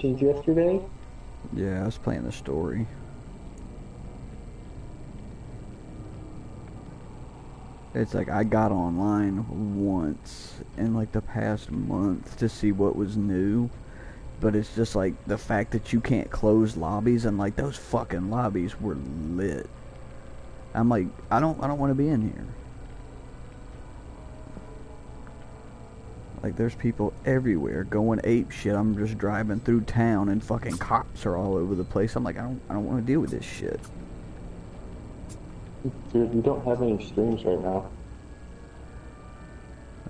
Since yesterday? Yeah, I was playing the story. It's like I got online once in like the past month to see what was new, but it's just like the fact that you can't close lobbies and like those fucking lobbies were lit. I'm like, I don't want to be in here. Like there's people everywhere going ape shit. I'm just driving through town and fucking cops are all over the place. I'm like, I don't want to deal with this shit. Dude, we don't have any streams right now.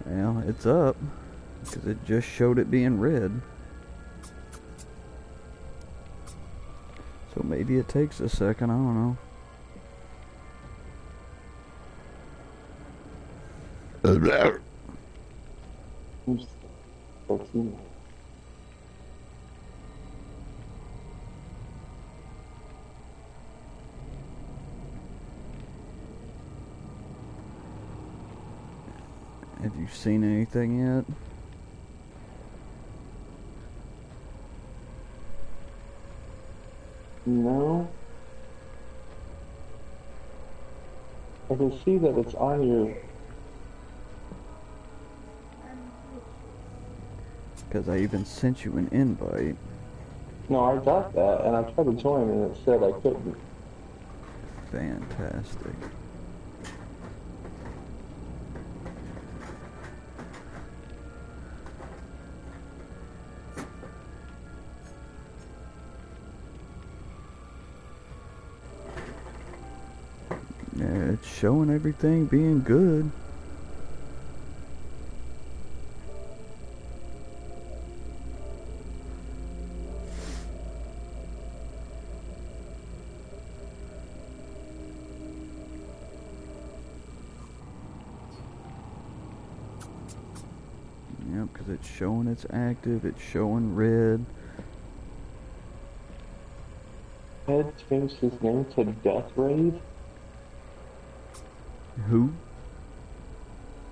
Well, it's up because it just showed it being red. So maybe it takes a second. I don't know. I'm just 13. Have you seen anything yet? No. I can see that it's on your... Because I even sent you an invite. No, I got that, and I tried to join, and it said I couldn't. Fantastic. Yeah, it's showing everything being good. Yep, because it's showing it's active, it's showing red. Ed changed his name to Death Rave? Who?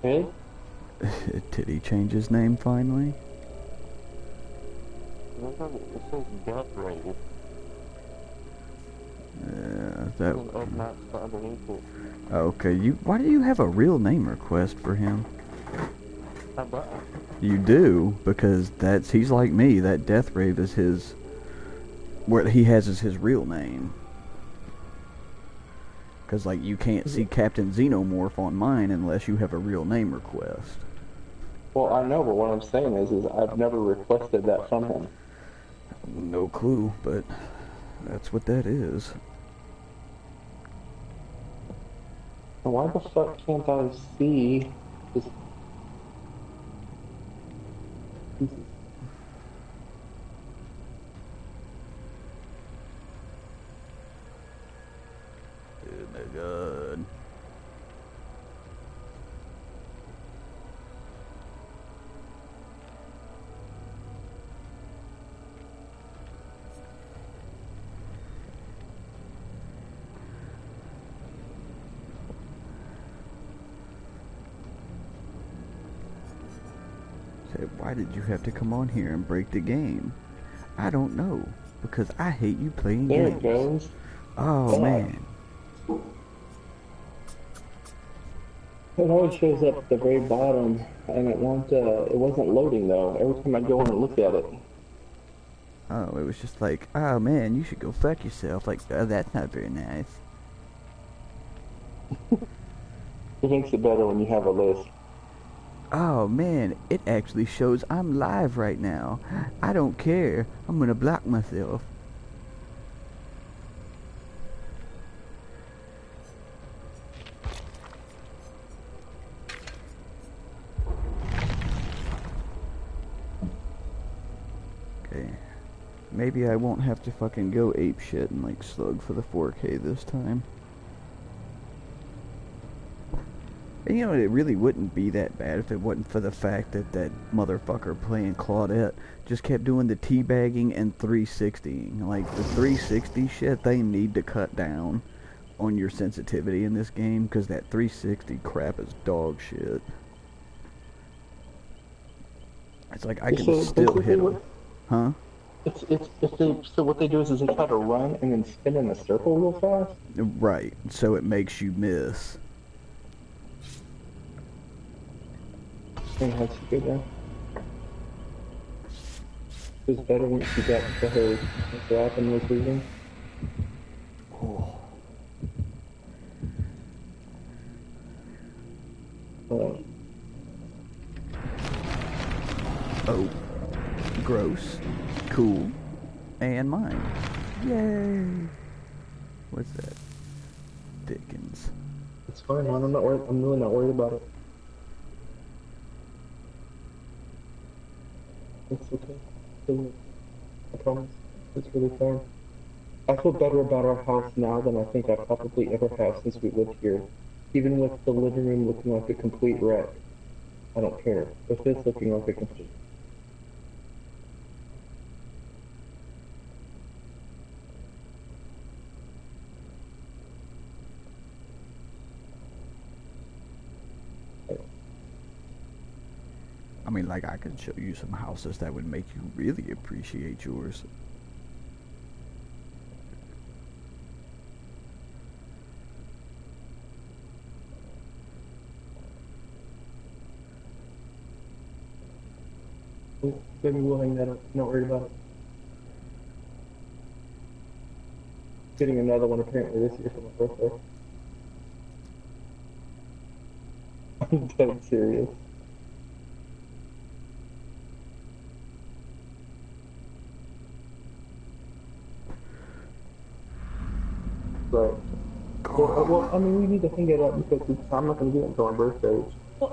Ed? Did he change his name finally? No, it says Death Rave. That... There's an Ed Max underneath it. Okay, why do you have a real name request for him? How about? You do, because he's like me. That Death Rave is his, what he has is his real name. Because like you can't see Captain Xenomorph on mine unless you have a real name request. Well, I know, but what I'm saying is I've never requested that from him. No clue, but that's what that is. Why the fuck can't I see this? Oh my god. Said, why did you have to come on here and break the game? I don't know, because I hate you playing There games. it goes. Oh God. man. It always shows up at the very bottom, and it wasn't loading though. Every time I go in and look at it. Oh, it was just like, oh man, you should go fuck yourself. Like, oh, that's not very nice. It makes it better when you have a list. Oh man, it actually shows I'm live right now. I don't care. I'm gonna block myself. Okay. Maybe I won't have to fucking go ape shit and like slug for the 4K this time. And you know, it really wouldn't be that bad if it wasn't for the fact that that motherfucker playing Claudette just kept doing the teabagging and 360ing. Like, the 360 shit, they need to cut down on your sensitivity in this game, because that 360 crap is dog shit. It's like, I can still hit him. Huh? if they so what they do is they try to run and then spin in a circle real fast. Right, so it makes you miss. And how to go down. It's better when you got the grab and receiving. Oh. Oh, gross, cool, and mine. Yay! What's that? Dickens. It's fine, man. I'm not worried. I'm really not worried about it. It's okay. I promise. It's really fine. I feel better about our house now than I think I probably ever have since we lived here. Even with the living room looking like a complete wreck. I don't care. With this looking like a complete. I mean, like, I could show you some houses that would make you really appreciate yours. Maybe we'll hang that up. Not worried about it. Getting another one apparently this year for my birthday. I'm dead serious. Right. Well, I mean, we need to hang it up because I'm not going to do it until my birthday.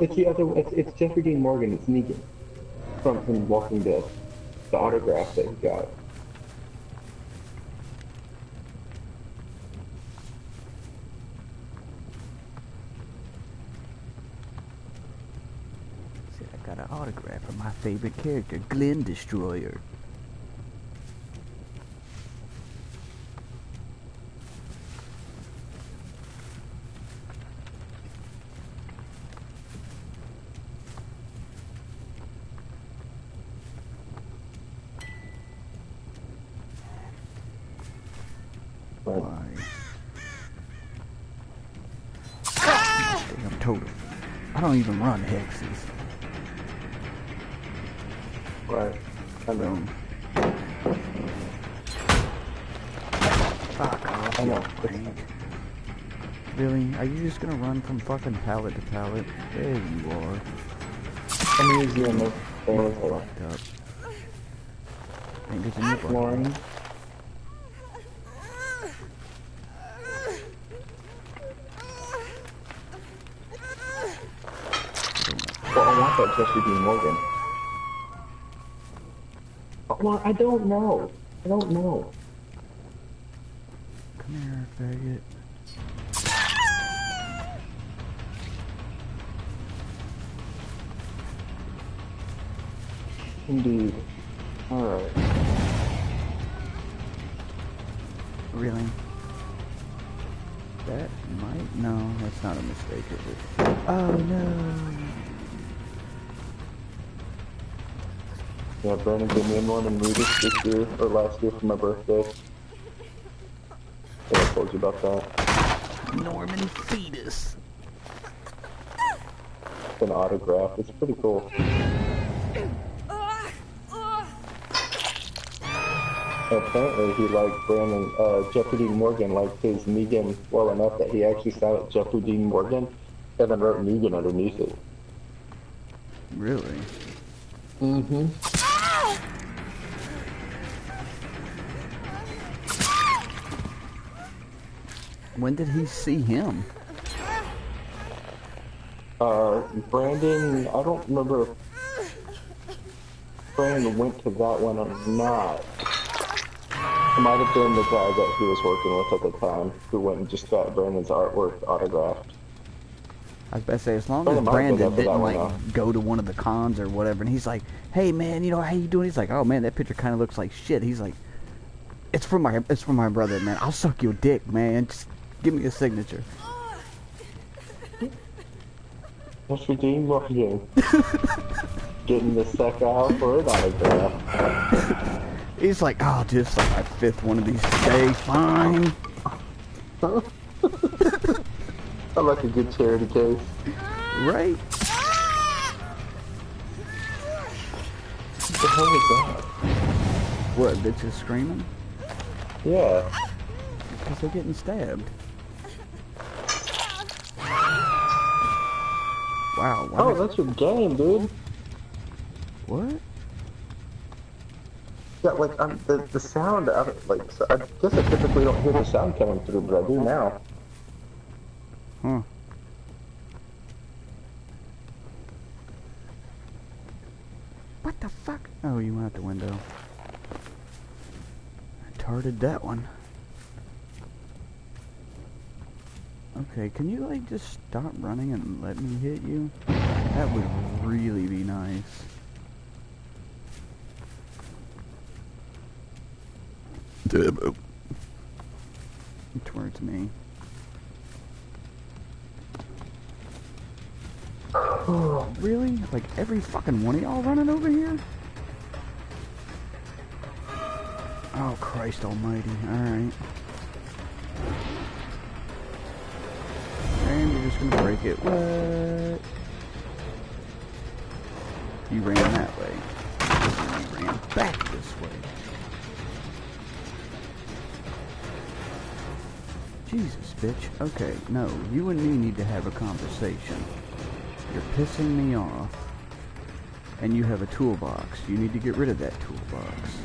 It's the other. It's Jeffrey Dean Morgan. It's Negan from Walking Dead. The autograph that he got. See, I got an autograph from my favorite character, Glenn Destroyer. Why? Damn totem. I don't even run hexes. Right. I know. Fuck off, I know. Frank. Really? Are you just gonna run from fucking pallet to pallet? There you are. I'm using them. Fucked up. Fingers in your butt. Lauren. Well, I want that Jeffrey Dean Morgan. Well, I don't know. I don't know. Come here, faggot. Indeed. Alright. Really? That might... No, that's not a mistake, is it? Oh, no. Yeah, Brandon gave me a Norman Reedus this year, or last year for my birthday. Yeah, I told you about that. Norman Fetus. It's an autograph. It's pretty cool. Apparently he liked Jeffrey Dean Morgan liked his Negan well enough that he actually signed it Jeffrey Dean Morgan and then wrote Negan underneath it. Really? Mm-hmm. When did he see him? Brandon, I don't remember if Brandon went to that one or not. It might have been the guy that he was working with at the time who went and just got Brandon's artwork autographed. I was about to say, as long as Brandon didn't, like, go to one of the cons or whatever, and he's like, hey, man, you know, how you doing? He's like, oh, man, that picture kind of looks like shit. He's like, it's for my brother, man. I'll suck your dick, man. Just give me a signature. What's redeemed Morgan? Getting the suck out for an autograph. He's like, oh, just like my fifth one of these today. Fine. I like a good charity case. Right? What the hell was that? What, bitches screaming? Yeah. Because they're getting stabbed. Wow. Oh, that's your game, dude. What? Yeah, like the sound of it, like, so I guess I typically don't hear the sound coming through, but I do now. Huh. What the fuck? Oh, you went out the window. I tarted that one. Okay, can you, like, just stop running and let me hit you? That would really be nice. Towards me. Really? Like every fucking one of y'all running over here? Oh, Christ almighty. Alright. And you're just gonna break it. What? You ran that way. You ran back this way. Jesus, bitch. Okay, no, you and me need to have a conversation. You're pissing me off. And you have a toolbox. You need to get rid of that toolbox.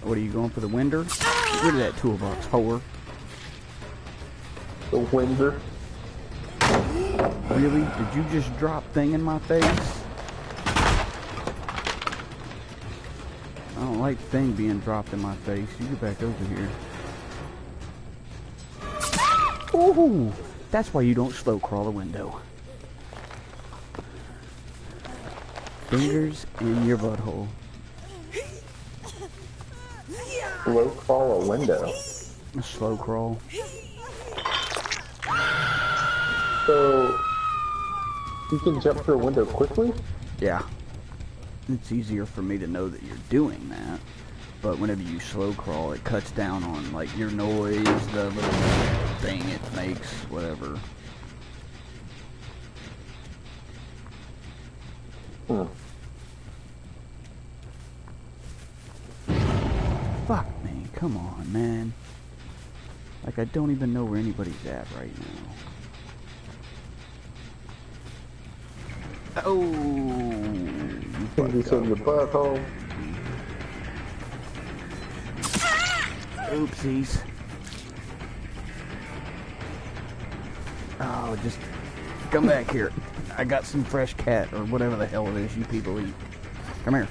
What, are you going for the winder? Get rid of that toolbox, whore. The winder? Really? Did you just drop thing in my face? I don't like thing being dropped in my face. You get back over here. Ooh! That's why you don't slow crawl a window. Fingers in your butthole. Slow crawl a window. A slow crawl. So, you can jump through a window quickly? Yeah. It's easier for me to know that you're doing that. But whenever you slow crawl, it cuts down on, like, your noise, the little thing it makes, whatever. Fuck me, come on, man. Like, I don't even know where anybody's at right now. Oh, Fingers in your butthole. Oopsies. Oh, just come back here. I got some fresh cat or whatever the hell it is you people eat. Come here.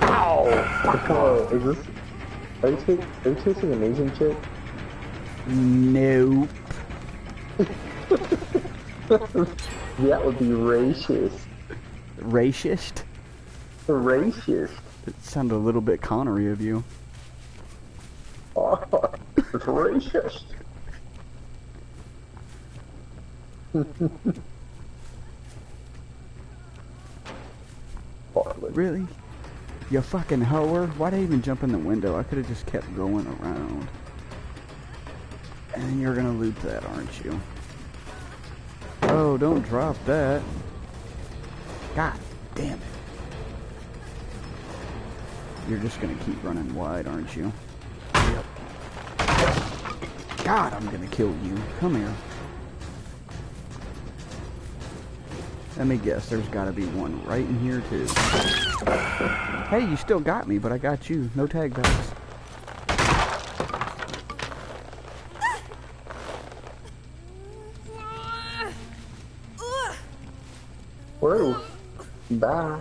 Ow! Is this? Are you chasing an Asian chick? Nope. That would be racist. Racist? Racist. It sounded a little bit Connery of you. Oh, it's racist. Really? You fucking hoer? Why'd I even jump in the window? I could have just kept going around. And you're gonna loot that, aren't you? Oh, don't drop that. God damn it. You're just gonna keep running wide, aren't you? Yep. God, I'm gonna kill you. Come here. Let me guess, there's gotta be one right in here, too. Hey, you still got me, but I got you. No tag bags. Whoa. Bye.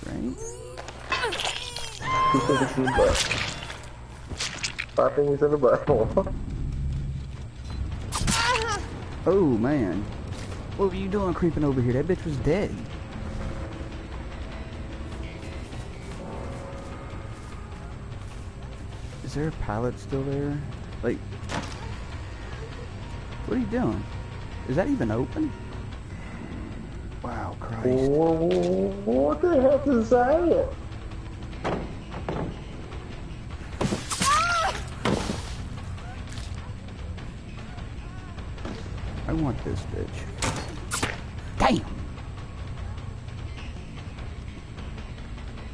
Right? Two fingers in the butt. 5 fingers in the butthole. Oh, man. What were you doing creeping over here? That bitch was dead. Is there a pallet still there? Like, what are you doing? Is that even open? Wow, Christ. Christ. What the heck is that? I want this bitch. Damn!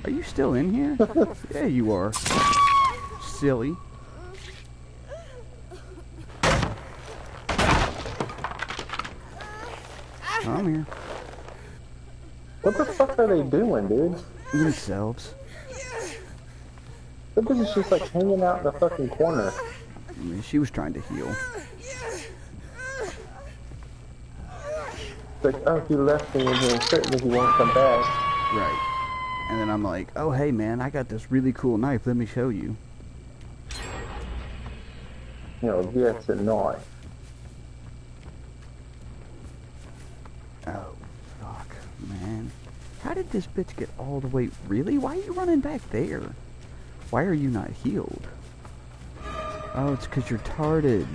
Are you still in here? Yeah, you are. Silly. I'm here. What the fuck are they doing, dude? Themselves. That bitch is just like hanging out in the fucking corner. I mean, she was trying to heal. It's like, oh, he left me and he's certain he won't come back. Right. And then I'm like, oh, hey, man, I got this really cool knife. Let me show you. You know, yes and no. Oh, fuck, man. How did this bitch get all the way... Really? Why are you running back there? Why are you not healed? Oh, it's because you're tarded.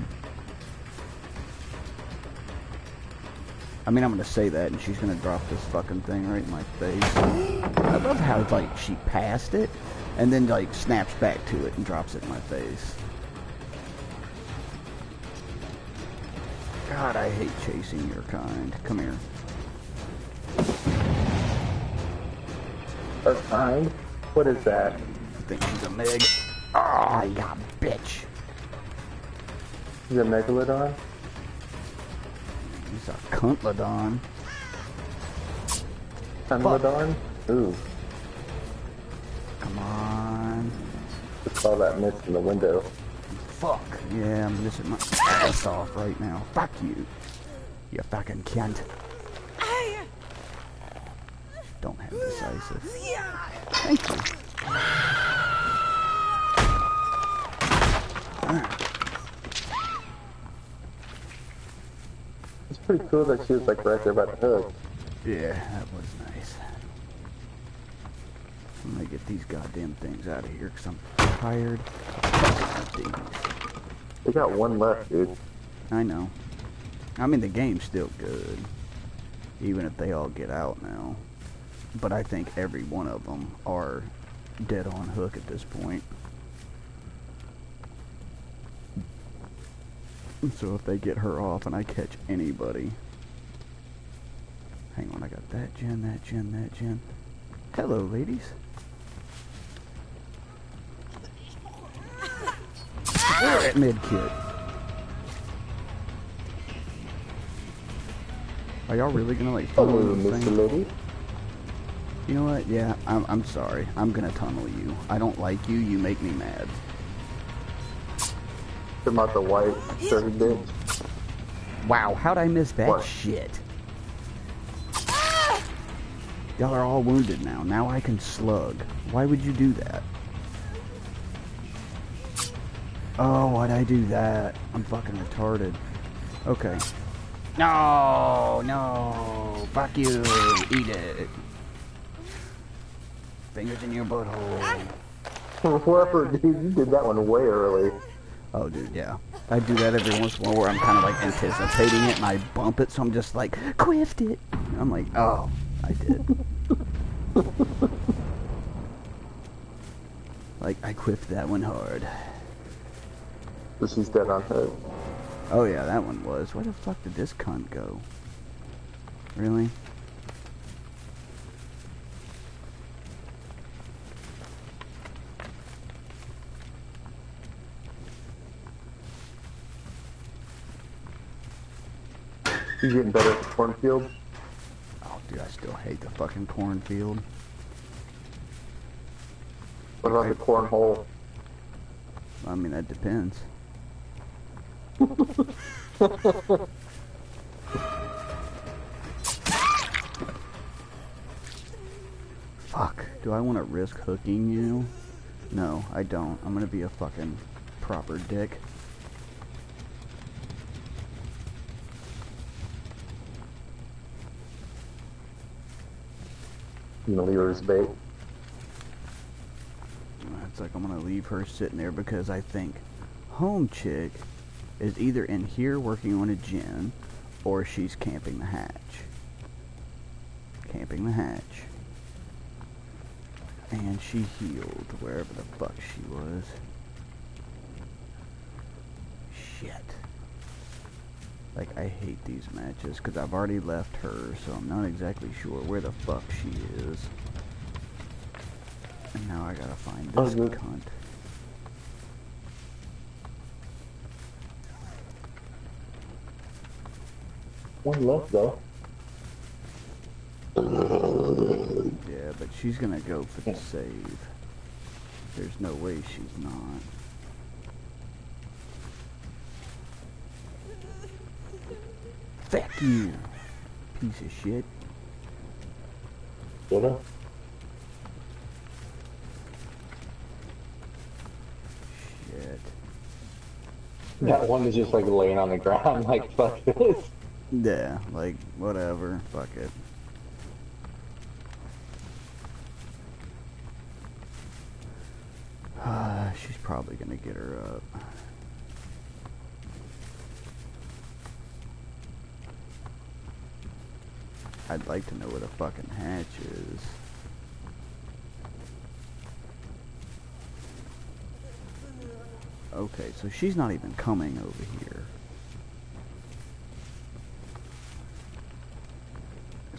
I mean, I'm gonna say that, and she's gonna drop this fucking thing right in my face. I love how, like, she passed it, and then, like, snaps back to it and drops it in my face. God, I hate chasing your kind. Come here. Her kind? What is that? I think she's a Meg. Oh, yeah, bitch. Is it Megalodon? He's a Cuntlodon. Megalodon? Ooh. Come on. Just saw that mist in the window. Fuck. Yeah, I'm missing my ass off right now. Fuck you. You fucking cunt. Don't have decisive. Thank you. It's pretty cool that she was like right there by the hook. Yeah, that was nice. I'm gonna get these goddamn things out of here because I'm tired of these. We got one left, dude. I know. I mean, the game's still good. Even if they all get out now. But I think every one of them are dead on hook at this point. So if they get her off and I catch anybody... Hang on, I got that gen, that gen, that gen. Hello, ladies. Mid kit. Are y'all really gonna like follow Hello, the Mr. thing? Lady. You know what? Yeah, I'm sorry. I'm gonna tunnel you. I don't like you. You make me mad. Talking about the white dirty bitch. Wow, how'd I miss that What? shit? Y'all are all wounded now. Now I can slug. Why would you do that? Oh, why'd I do that? I'm fucking retarded. Okay. No, no. Fuck you. Eat it. Fingers in your butthole. Whoever, dude, you did that one way early. Oh, dude, yeah. I do that every once in a while where I'm kind of like anticipating it and I bump it, so I'm just like, quiffed it. I'm like, oh, I did. Like, I quiffed that one hard. So she's dead on hook. Oh, yeah, that one was. Where the fuck did this cunt go? Really? You getting better at the cornfield? Oh, dude, I still hate the fucking cornfield. What about the cornhole? I mean, that depends. Fuck. Do I want to risk hooking you? No, I don't. I'm gonna be a fucking proper dick. You gonna leave her as bait? It's like I'm gonna leave her sitting there because I think home chick is either in here working on a gen or she's camping the hatch. camping the hatch. And she healed wherever the fuck she was. Shit. Like, I hate these matches, because I've already left her, so I'm not exactly sure where the fuck she is. And now I gotta find this cunt. One left, though. Yeah, but she's gonna go for the save. There's no way she's not. Fuck you, piece of shit. What? Shit. That one is just like laying on the ground, like, fuck this. Yeah, like, whatever. Fuck it. She's probably gonna get her up. I'd like to know where the fucking hatch is. Okay, so she's not even coming over here.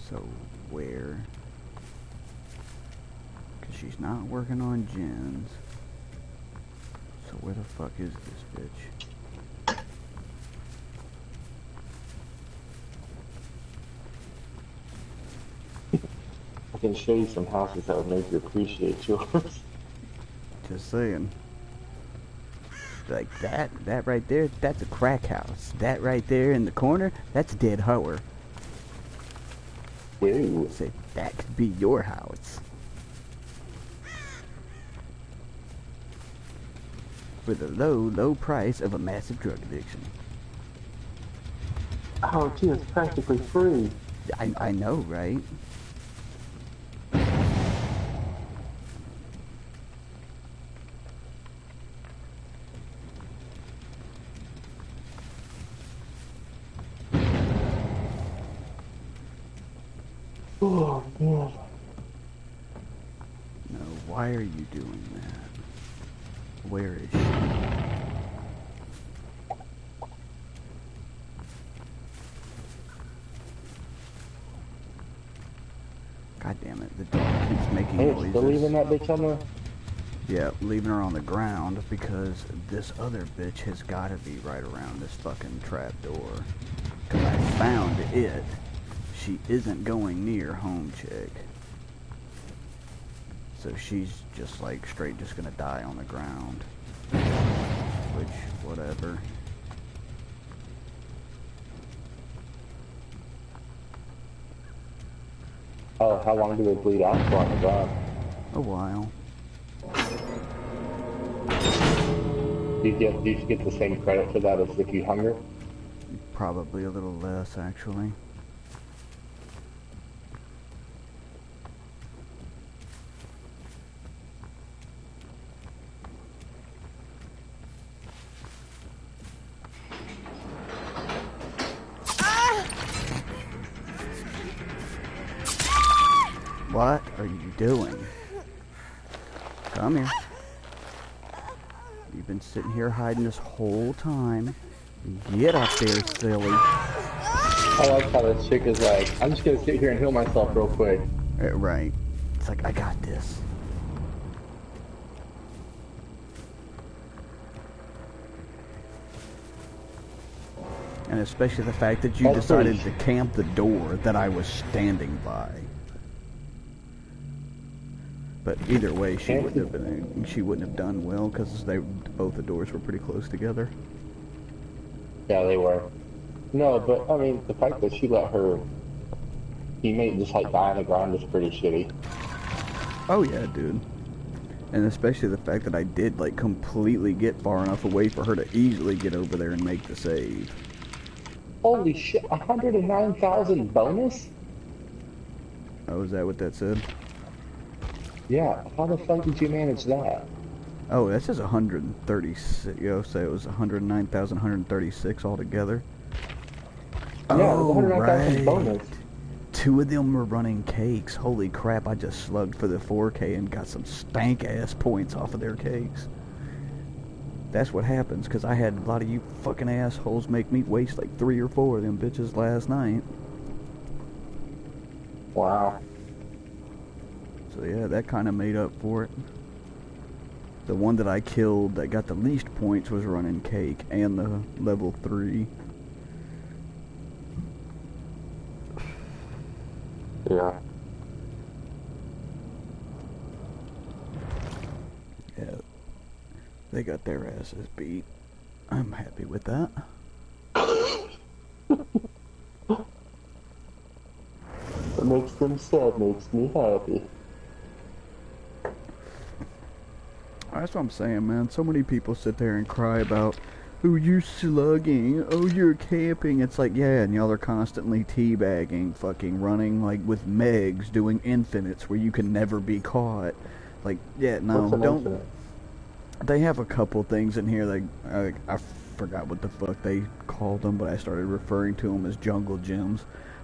So, where? Because she's not working on gens. So where the fuck is this bitch? I can show you some houses that would make you appreciate yours. Just saying. Like that right there, that's a crack house. That right there in the corner, that's a dead hoer. Ew. Say, that could be your house. For the low price of a massive drug addiction. Oh, gee, it's practically free. I know, right? Oh, man. No, why are you doing that? Where is she? God damn it, the dog keeps making noises. Still leaving that bitch on the... Yeah, leaving her on the ground because this other bitch has got to be right around this fucking trap door. Because I found it. She isn't going near home chick. So she's just like straight just gonna die on the ground. Which, whatever. Oh, how long do they bleed out for on the ground? A while. Do you get the same credit for that as if you hung her? Probably a little less, actually. What are you doing? Come here. You've been sitting here hiding this whole time. Get up there, silly. I like how this chick is like, I'm just gonna sit here and heal myself real quick. Right. It's like, I got this. And especially the fact that you decided to camp the door that I was standing by. But either way, she wouldn't have done well because both the doors were pretty close together. Yeah, they were. No, but I mean, the fact that she let her teammate just like die on the ground is pretty shitty. Oh yeah, dude. And especially the fact that I did like completely get far enough away for her to easily get over there and make the save. Holy shit! 109,000 bonus? Oh, is that what that said? Yeah. How the fuck did you manage that? Oh, that says 136. You know, say it was 109,136 altogether. Yeah, Oh, 109,000 right. bonus. two of them were running cakes. Holy crap, I just slugged for the 4K and got some stank-ass points off of their cakes. That's what happens, because I had a lot of you fucking assholes make me waste like 3 or 4 of them bitches last night. Wow. So yeah, that kind of made up for it. The one that I killed that got the least points was running cake and the level 3. Yeah. Yeah. They got their asses beat. I'm happy with that. What makes them sad makes me happy. That's what I'm saying, man. So many people sit there and cry about, oh, you're slugging, oh, you're camping. It's like, yeah, and y'all are constantly teabagging, fucking running, like, with Megs, doing infinites where you can never be caught. Like, yeah, no, don't... Infinite? They have a couple things in here, like, I forgot what the fuck they called them, but I started referring to them as jungle gyms.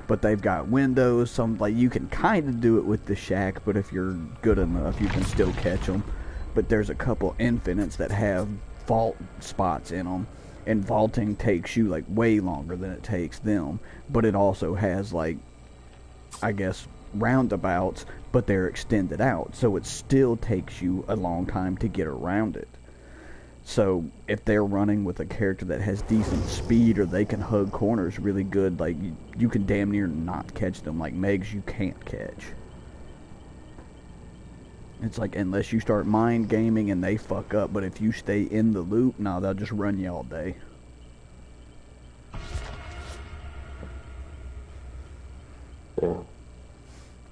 But they've got windows, some, like, you can kind of do it with the shack, but if you're good enough, you can still catch them. But there's a couple infinites that have vault spots in them, and vaulting takes you like way longer than it takes them, but it also has like, I guess, roundabouts, but they're extended out, so it still takes you a long time to get around it. So if they're running with a character that has decent speed, or they can hug corners really good, like you can damn near not catch them. Like Megs you can't catch. It's like, unless you start mind gaming and they fuck up, but if you stay in the loop, nah, they'll just run you all day. Yeah.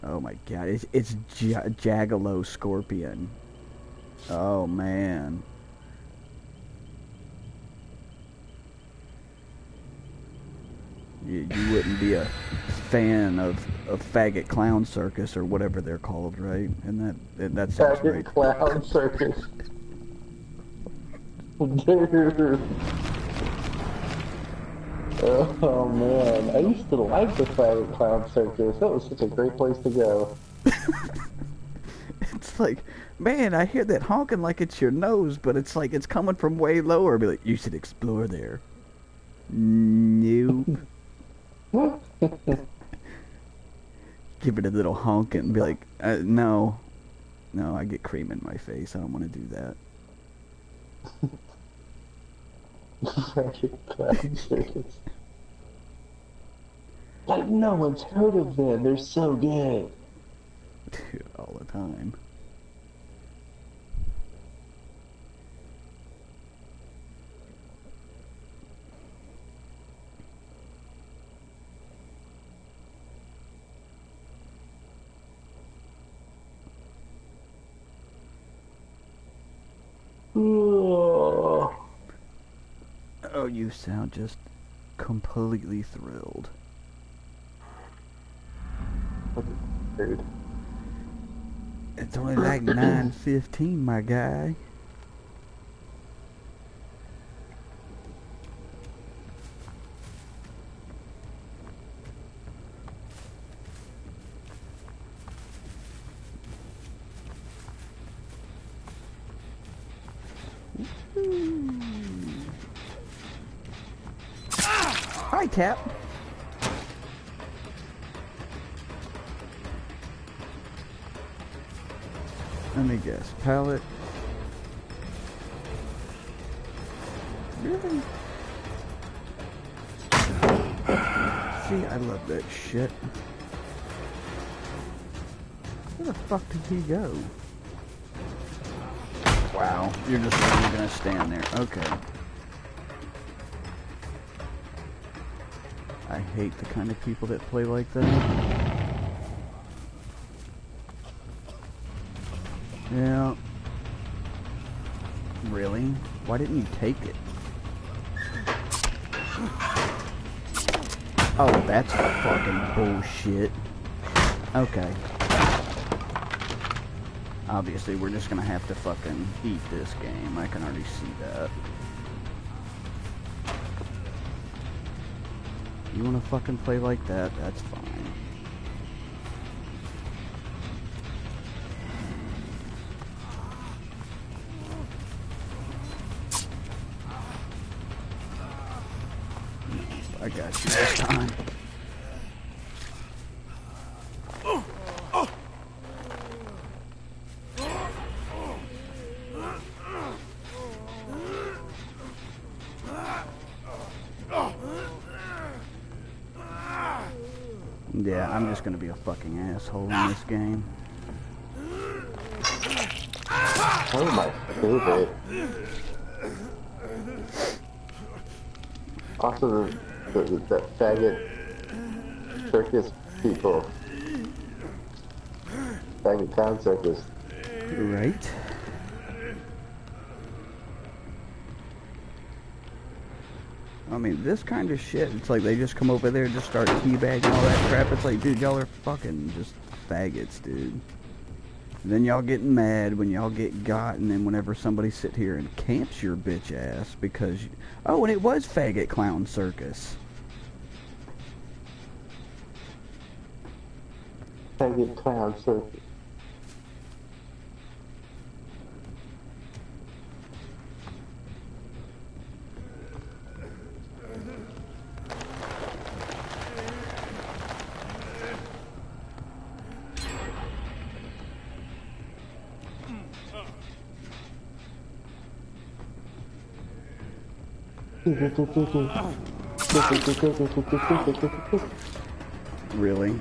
Oh my god, it's Jaggalo Scorpion. Oh man. You wouldn't be a fan of Faggot Clown Circus or whatever they're called, right? And that sounds Faggot right. Clown Circus. Dude. Oh man, I used to like the Faggot Clown Circus. That was such a great place to go. It's like, man, I hear that honking like it's your nose, but it's like it's coming from way lower. Be like, you should explore there. Nope. Give it a little honk and be like, no, I get cream in my face. I don't want to do that. Like no one's heard of them. They're so good. Dude, all the time. Oh, you sound just completely thrilled. Dude. It's only like 9:15, my guy. Hi, Cap. Let me guess. Pallet. Really? See, I love that shit. Where the fuck did he go? Wow, you're just really gonna stand there. Okay. I hate the kind of people that play like that. Yeah. Really? Why didn't you take it? Oh, that's fucking bullshit. Okay. Obviously, we're just gonna have to fucking eat this game. I can already see that. You wanna fucking play like that? That's fine. got you this time. Yeah, I'm just gonna be a fucking asshole in this game. Oh my favorite. Also, the faggot circus people. Faggot town circus. Right? I mean, this kind of shit, it's like they just come over there and just start teabagging all that crap. It's like, dude, y'all are fucking just faggots, dude. And then y'all getting mad when y'all get got, and then whenever somebody sit here and camps your bitch ass because... Oh, and it was Faggot Clown Circus. Faggot clown circus. Really?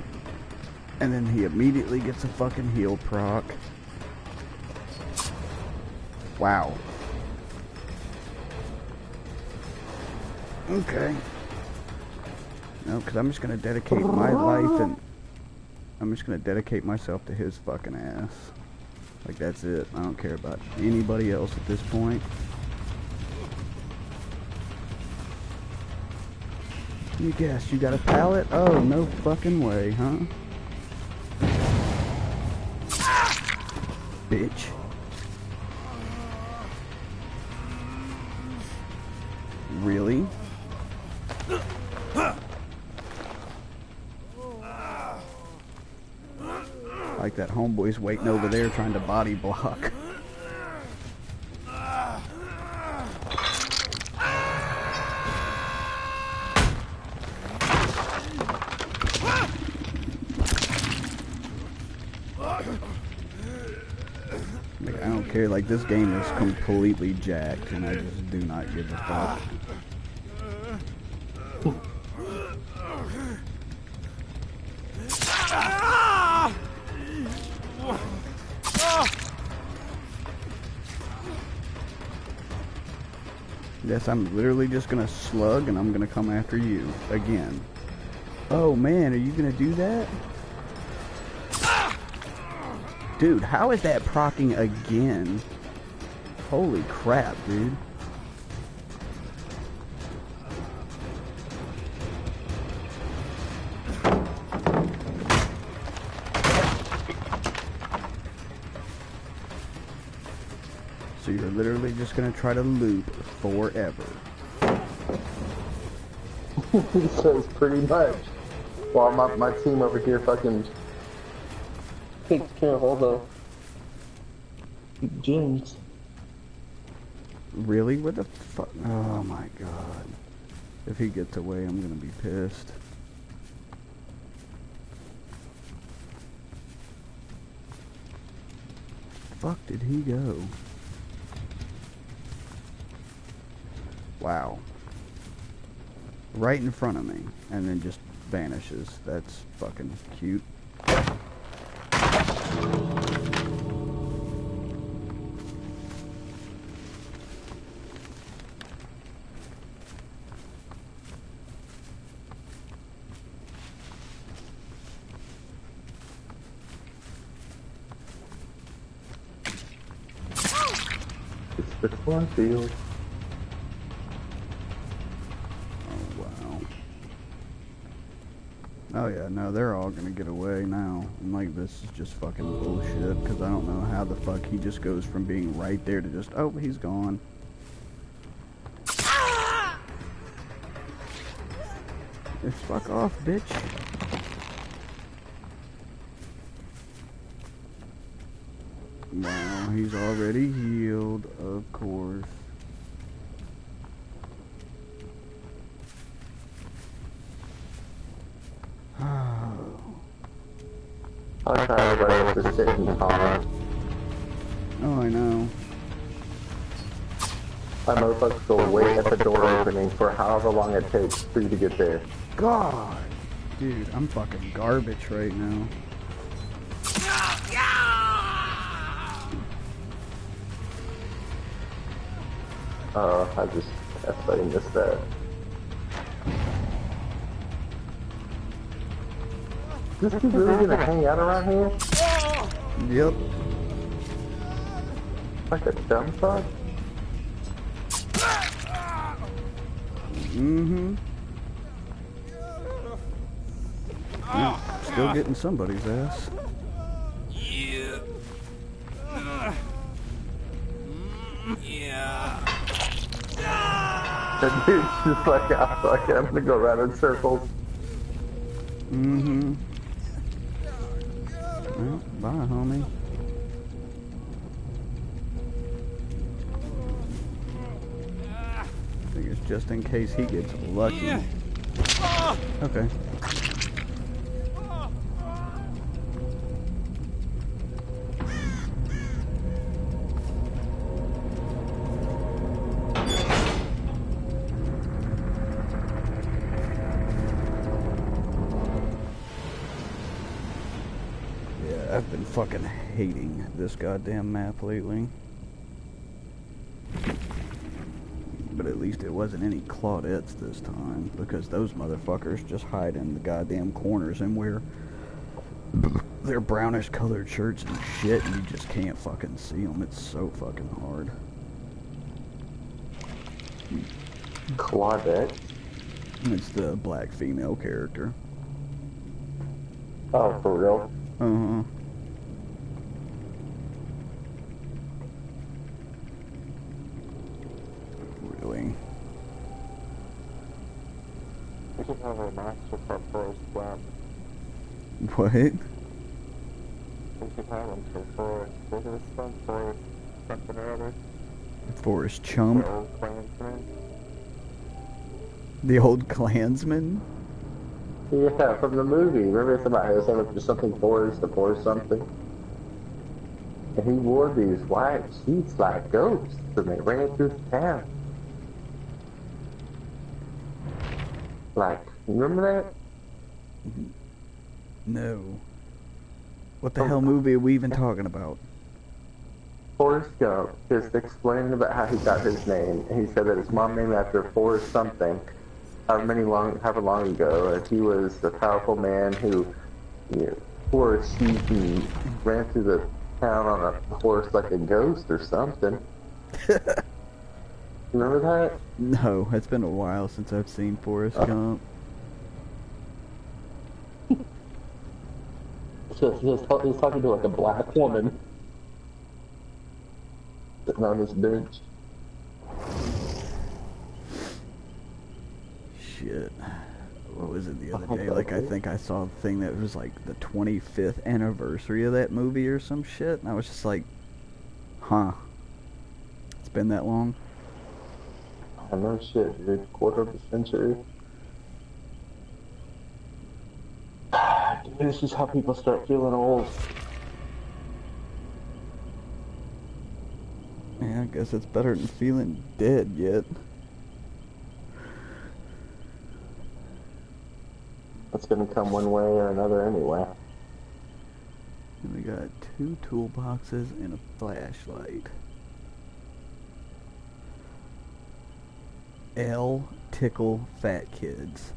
And then he immediately gets a fucking heal proc. Wow. Okay. No, because I'm just going to dedicate my life and... I'm just going to dedicate myself to his fucking ass. Like, that's it. I don't care about anybody else at this point. You guess, you got a pallet? Oh, no fucking way, huh? Bitch. Really? Like that homeboy's waiting over there trying to body block. Like, I don't care, like this game is completely jacked and I just do not give a fuck. Yes, I'm literally just gonna slug and I'm gonna come after you again. Oh man, are you gonna do that? Dude, how is that proccing again? Holy crap, dude. So you're literally just gonna try to loop forever. He says pretty much. While my team over here fucking takes care of all the gyms. Really? What the fuck? Oh my god. If he gets away, I'm gonna be pissed. Fuck did he go? Wow. Right in front of me, and then just vanishes. That's fucking cute. It's the cornfield. Oh yeah, no, they're all gonna get away now. I'm like, this is just fucking bullshit, because I don't know how the fuck he just goes from being right there to just, oh, he's gone. Just fuck off, bitch. Wow, he's already healed, of course. I like how everybody else is sitting calm. Oh, I know. My motherfuckers go wait at the door opening for however long it takes for you to get there. God! Dude, I'm fucking garbage right now. Oh, I missed that. This dude really gonna hang out around here? Yep. Like a dumb fuck? Mm-hmm. Yeah, still getting somebody's ass. That dude's just like, I'm gonna go around in circles. Mm-hmm. Well, bye, homie. I think it's just in case he gets lucky. Okay. Yeah, I've been fucking hating this goddamn map lately. But at least it wasn't any Claudettes this time, because those motherfuckers just hide in the goddamn corners and wear their brownish colored shirts and shit, and you just can't fucking see them. It's so fucking hard. Claudette? It's the black female character. Oh, for real? Uh-huh. Really? We should have a match with that Forrest Gump. What? We should have one for Forrest. What is this one? Forrest something or other? Forrest Chump? The old Klansman? The old Klansman? Yeah, from the movie. Remember it's about his name was something Forrest or something? And he wore these white sheets like ghosts, and they ran through the town. Like, remember that? No. What the hell movie are we even talking about? Forrest Gump, just explaining about how he got his name. He said that his mom named after Forrest something, however long ago, and he was a powerful man who, wore a sheet and ran through the town on a horse like a ghost or something. Remember that? No, it's been a while since I've seen Forrest Gump. So he was talking to like a black woman sitting on this bench. Shit. What was it the other day? Like, I think I saw a thing that was like the 25th anniversary of that movie or some shit, and I was just like, huh. It's been that long? I know shit, dude. Quarter of a century. Dude, this is how people start feeling old. Yeah, I guess it's better than feeling dead yet. It's gonna come one way or another anyway. And we got 2 toolboxes and a flashlight. L tickle fat kids.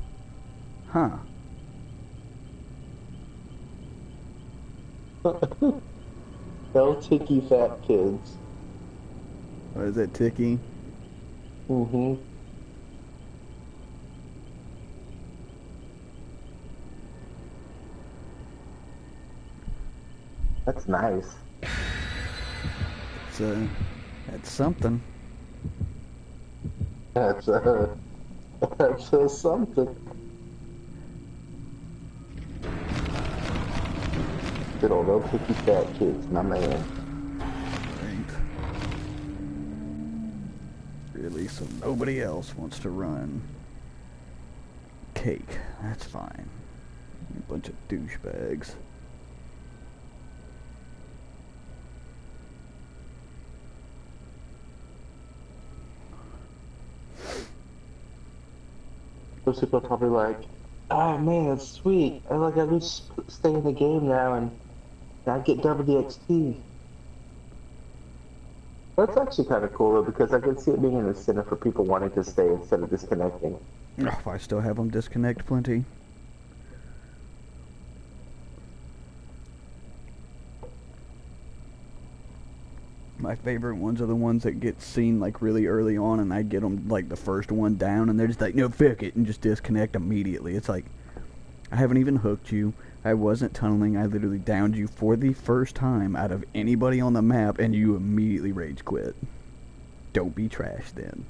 Huh. Hell ticky fat kids. What is that, Ticky? Mm-hmm. That's nice. That's something. That's something. Good old little ticky fat kids, my man. Right. Really, so nobody else wants to run cake. That's fine. A bunch of douchebags. those people are probably like, oh man, that's sweet. I like I just stay in the game now and I get double the XP. That's actually kind of cool though, because I can see it being an incentive for people wanting to stay instead of disconnecting. Oh, I still have them disconnect plenty. My favorite ones are the ones that get seen like really early on, and I get them like the first one down, and they're just like, no, fuck it, and just disconnect immediately. It's like, I haven't even hooked you. I wasn't tunneling. I literally downed you for the first time out of anybody on the map, and you immediately rage quit. Don't be trash then.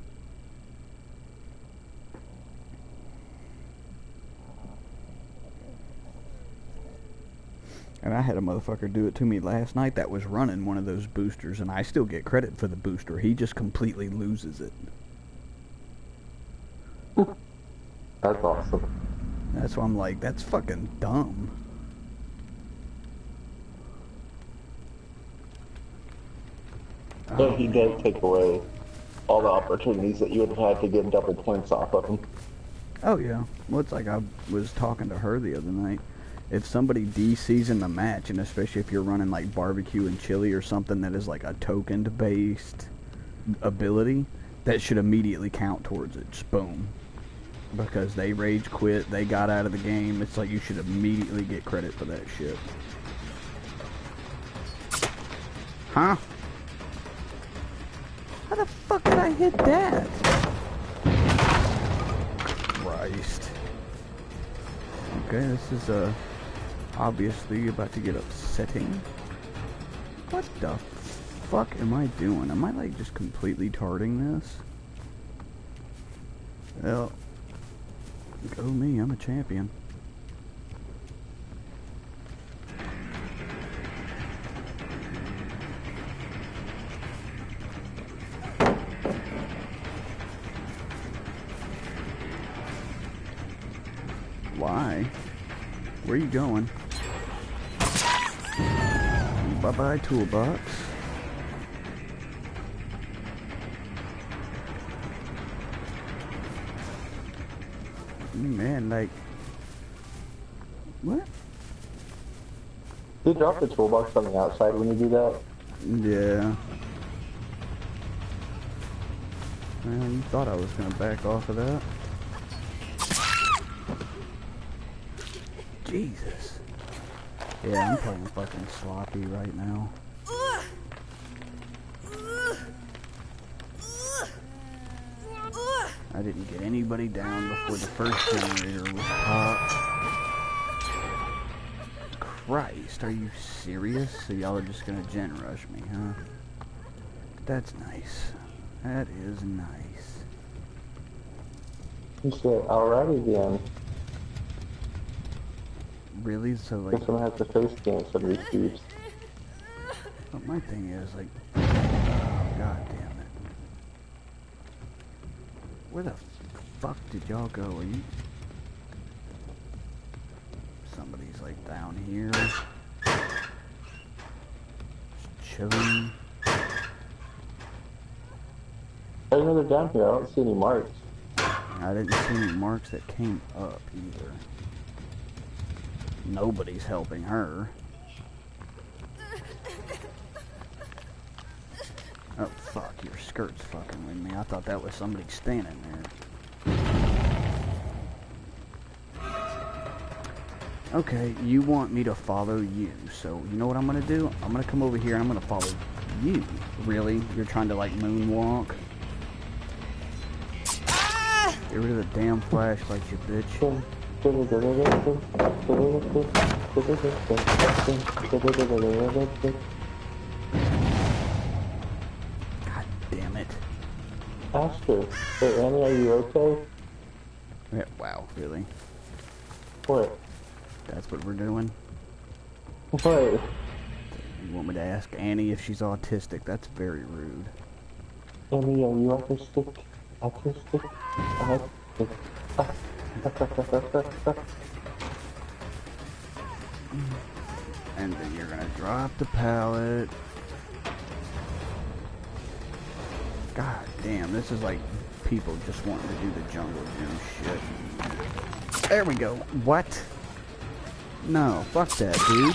And I had a motherfucker do it to me last night that was running one of those boosters, and I still get credit for the booster. He just completely loses it. That's awesome. That's why I'm like, that's fucking dumb. So he does take away all the opportunities that you would have had to get double points off of him. Oh yeah. Well, it's like I was talking to her the other night. If somebody DCs in the match, and especially if you're running like barbecue and chili or something that is like a token based ability, that should immediately count towards it. Just boom. Because they rage quit, they got out of the game. It's like you should immediately get credit for that shit. Huh? How the fuck did I hit that? Christ. Okay, this is obviously about to get upsetting. What the fuck am I doing? Am I like just completely tarding this? Well, go me, I'm a champion. Why? Where are you going? Bye-bye, toolbox. Man, like... What? You drop the toolbox on the outside when you do that? Yeah. Man, you thought I was gonna back off of that. Jesus. Yeah, I'm playing fucking sloppy right now. I didn't get anybody down before the first generator was popped. Christ, are you serious? So y'all are just gonna gen rush me, huh? That's nice. That is nice. You said, alrighty then. Really? So like... Guess I'm gonna have to face game some of these thieves. But my thing is like... God damn it. Where the fuck did y'all go? Are you... Somebody's like down here. Just chilling. I know they're down here. I don't see any marks. I didn't see any marks that came up either. Nobody's helping her. Oh fuck, your skirt's fucking with me. I thought that was somebody standing there. Okay, you want me to follow you, so you know what I'm gonna do? I'm gonna come over here and I'm gonna follow you. Really? You're trying to like moonwalk? Get rid of the damn flashlight, you bitch. God damn it. Aster, hey Annie, are you okay? Yeah, wow, really? What? That's what we're doing? What? You want me to ask Annie if she's autistic? That's very rude. Annie, are you autistic? Autistic? And then you're gonna drop the pallet. God damn damn, this is like people just wanting to do the jungle gym shit. There we go. What? No, fuck that, dude.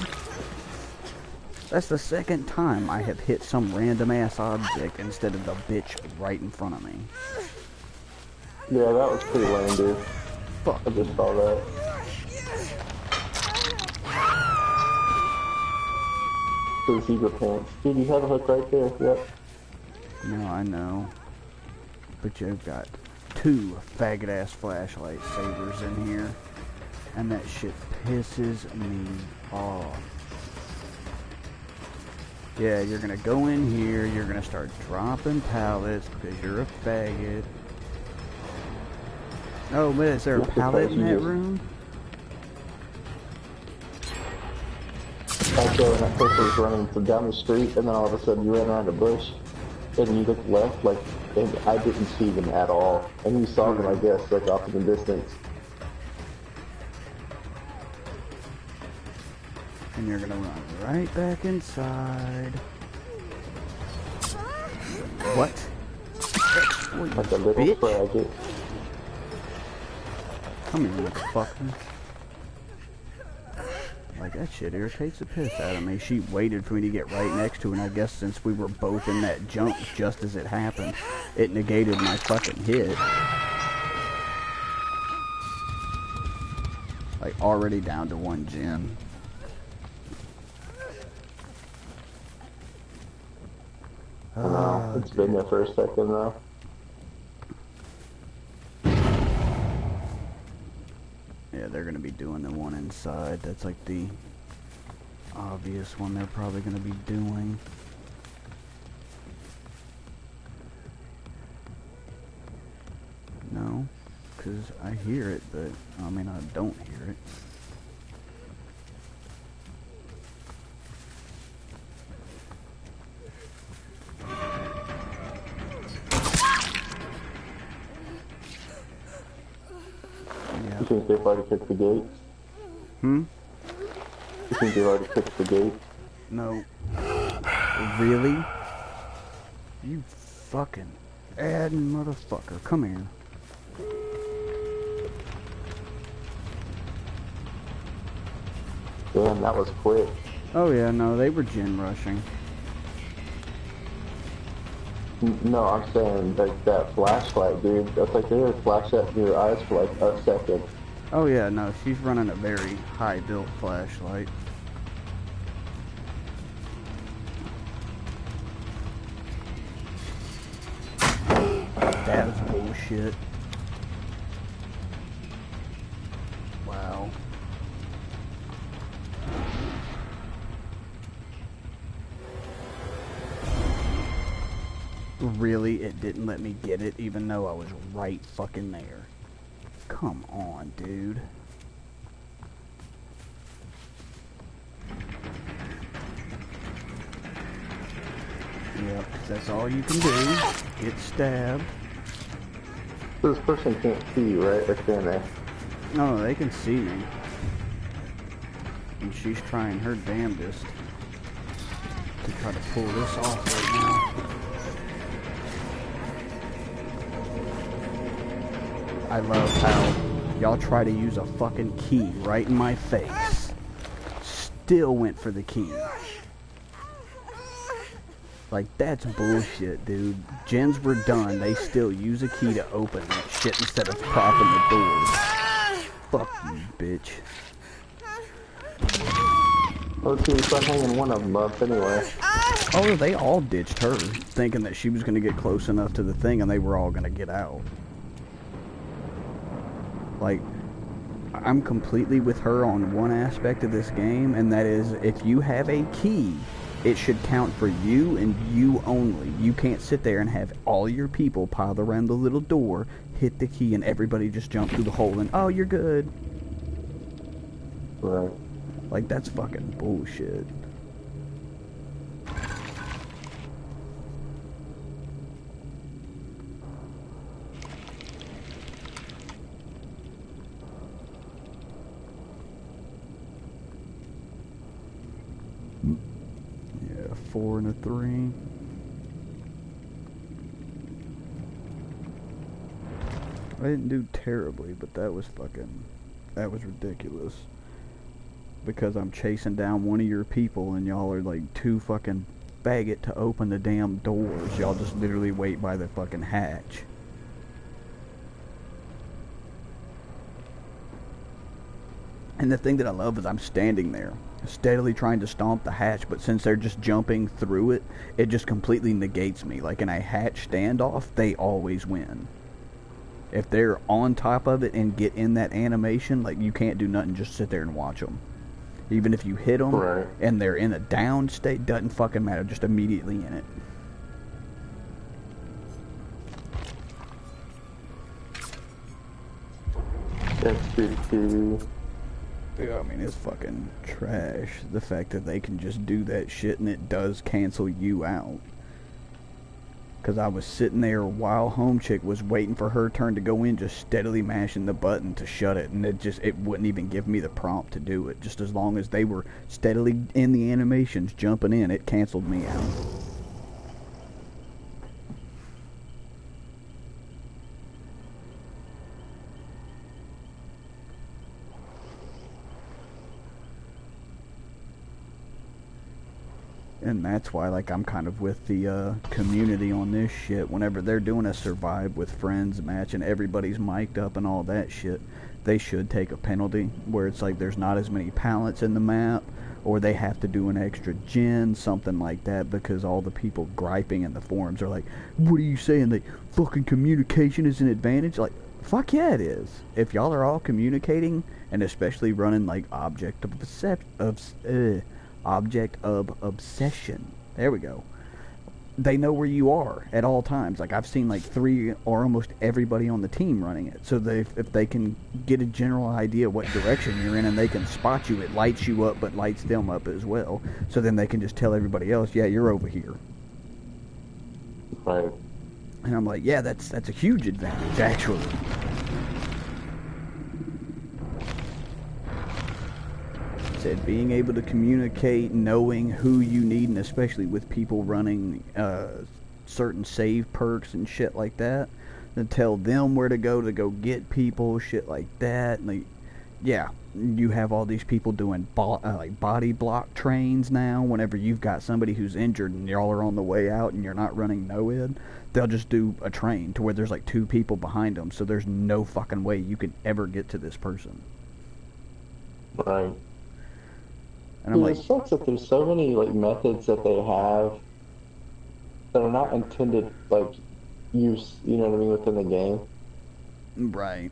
That's the second time I have hit some random ass object instead of the bitch right in front of me. Yeah, that was pretty lame, dude. Fuck. I just saw that. The zebra pants. Dude, you have a hook right there. Yep. No, I know. But you've got 2 faggot ass flashlight sabers in here. And that shit pisses me off. Yeah, you're gonna go in here, you're gonna start dropping pallets because you're a faggot. Oh, but is there a pallet in that room? Also, when that person was running from down the street, and then all of a sudden you ran around a bush, and you looked left, like, and I didn't see them at all. And you saw them, I guess, like, off in the distance. And you're gonna run right back inside. What? Like a little bitch. fraggot. Come here, motherfucker. Like, that shit irritates the piss out of me. She waited for me to get right next to her, and I guess since we were both in that jump just as it happened, it negated my fucking hit. Like, already down to 1 gen. I know. It's been there for a second, though. Yeah, they're gonna be doing the one inside. That's like the obvious one they're probably gonna be doing. No, because I hear it, but I mean I don't hear it. You think they've already picked the gate? Hmm? You think they've already picked the gate? No. Really? You fucking adding motherfucker. Come here. Damn, that was quick. Oh yeah, no, they were gen rushing. No, I'm saying like that flashlight, dude. That's like they had a flashlight in your eyes for like a second. Oh yeah, no, she's running a very high built flashlight. That was bullshit. Wow. Really, it didn't let me get it even though I was right fucking there. Come on, dude. Yep, 'cause that's all you can do. Get stabbed. This person can't see you, right? Or can they? No, they can see me. And she's trying her damnedest to try to pull this off right now. I love how y'all try to use a fucking key right in my face. Still went for the key. Like, that's bullshit, dude. Gens were done. They still use a key to open that shit instead of propping the doors. Fuck you, bitch. Let's see, start hanging one of them up anyway. Oh, they all ditched her, thinking that she was going to get close enough to the thing and they were all going to get out. Like, I'm completely with her on one aspect of this game, and that is, if you have a key, it should count for you and you only. You can't sit there and have all your people pile around the little door, hit the key, and everybody just jump through the hole and, oh, you're good. Right. Like, that's fucking bullshit. Yeah, 4 and a 3. I didn't do terribly, but that was ridiculous. Because I'm chasing down one of your people and y'all are like too fucking faggot to open the damn doors. Y'all just literally wait by the fucking hatch. And the thing that I love is I'm standing there, steadily trying to stomp the hatch, but since they're just jumping through it, it just completely negates me. Like in a hatch standoff, they always win. If they're on top of it and get in that animation, like you can't do nothing, just sit there and watch them. Even if you hit them Right. and they're in a down state, doesn't fucking matter, just immediately in it. That's good too. Yeah, I mean, it's fucking trash. The fact that they can just do that shit and it does cancel you out. Because I was sitting there while Home Chick was waiting for her turn to go in, just steadily mashing the button to shut it. And it wouldn't even give me the prompt to do it. Just as long as they were steadily in the animations jumping in, it canceled me out. And that's why, like, I'm kind of with the community on this shit. Whenever they're doing a survive with friends match and everybody's mic'd up and all that shit, they should take a penalty where it's like there's not as many pallets in the map, or they have to do an extra gen, something like that, because all the people griping in the forums are like, what are you saying, that fucking communication is an advantage? Like, fuck yeah it is. If y'all are all communicating, and especially running like object of obsession. There we go. They know where you are at all times. Like, I've seen like 3 or almost everybody on the team running it. So if they can get a general idea what direction you're in and they can spot you, it lights you up but lights them up as well. So then they can just tell everybody else, yeah, you're over here. Right. And I'm like, yeah, that's a huge advantage, actually. Said being able to communicate, knowing who you need, and especially with people running certain save perks and shit like that, to tell them where to go get people, shit like that. And yeah, you have all these people doing like body block trains now. Whenever you've got somebody who's injured and y'all are on the way out and you're not running NOED, they'll just do a train to where there's like 2 people behind them, so there's no fucking way you can ever get to this person. Right. And I'm like, it sucks that there's so many like methods that they have that are not intended like use, you know what I mean, within the game. right.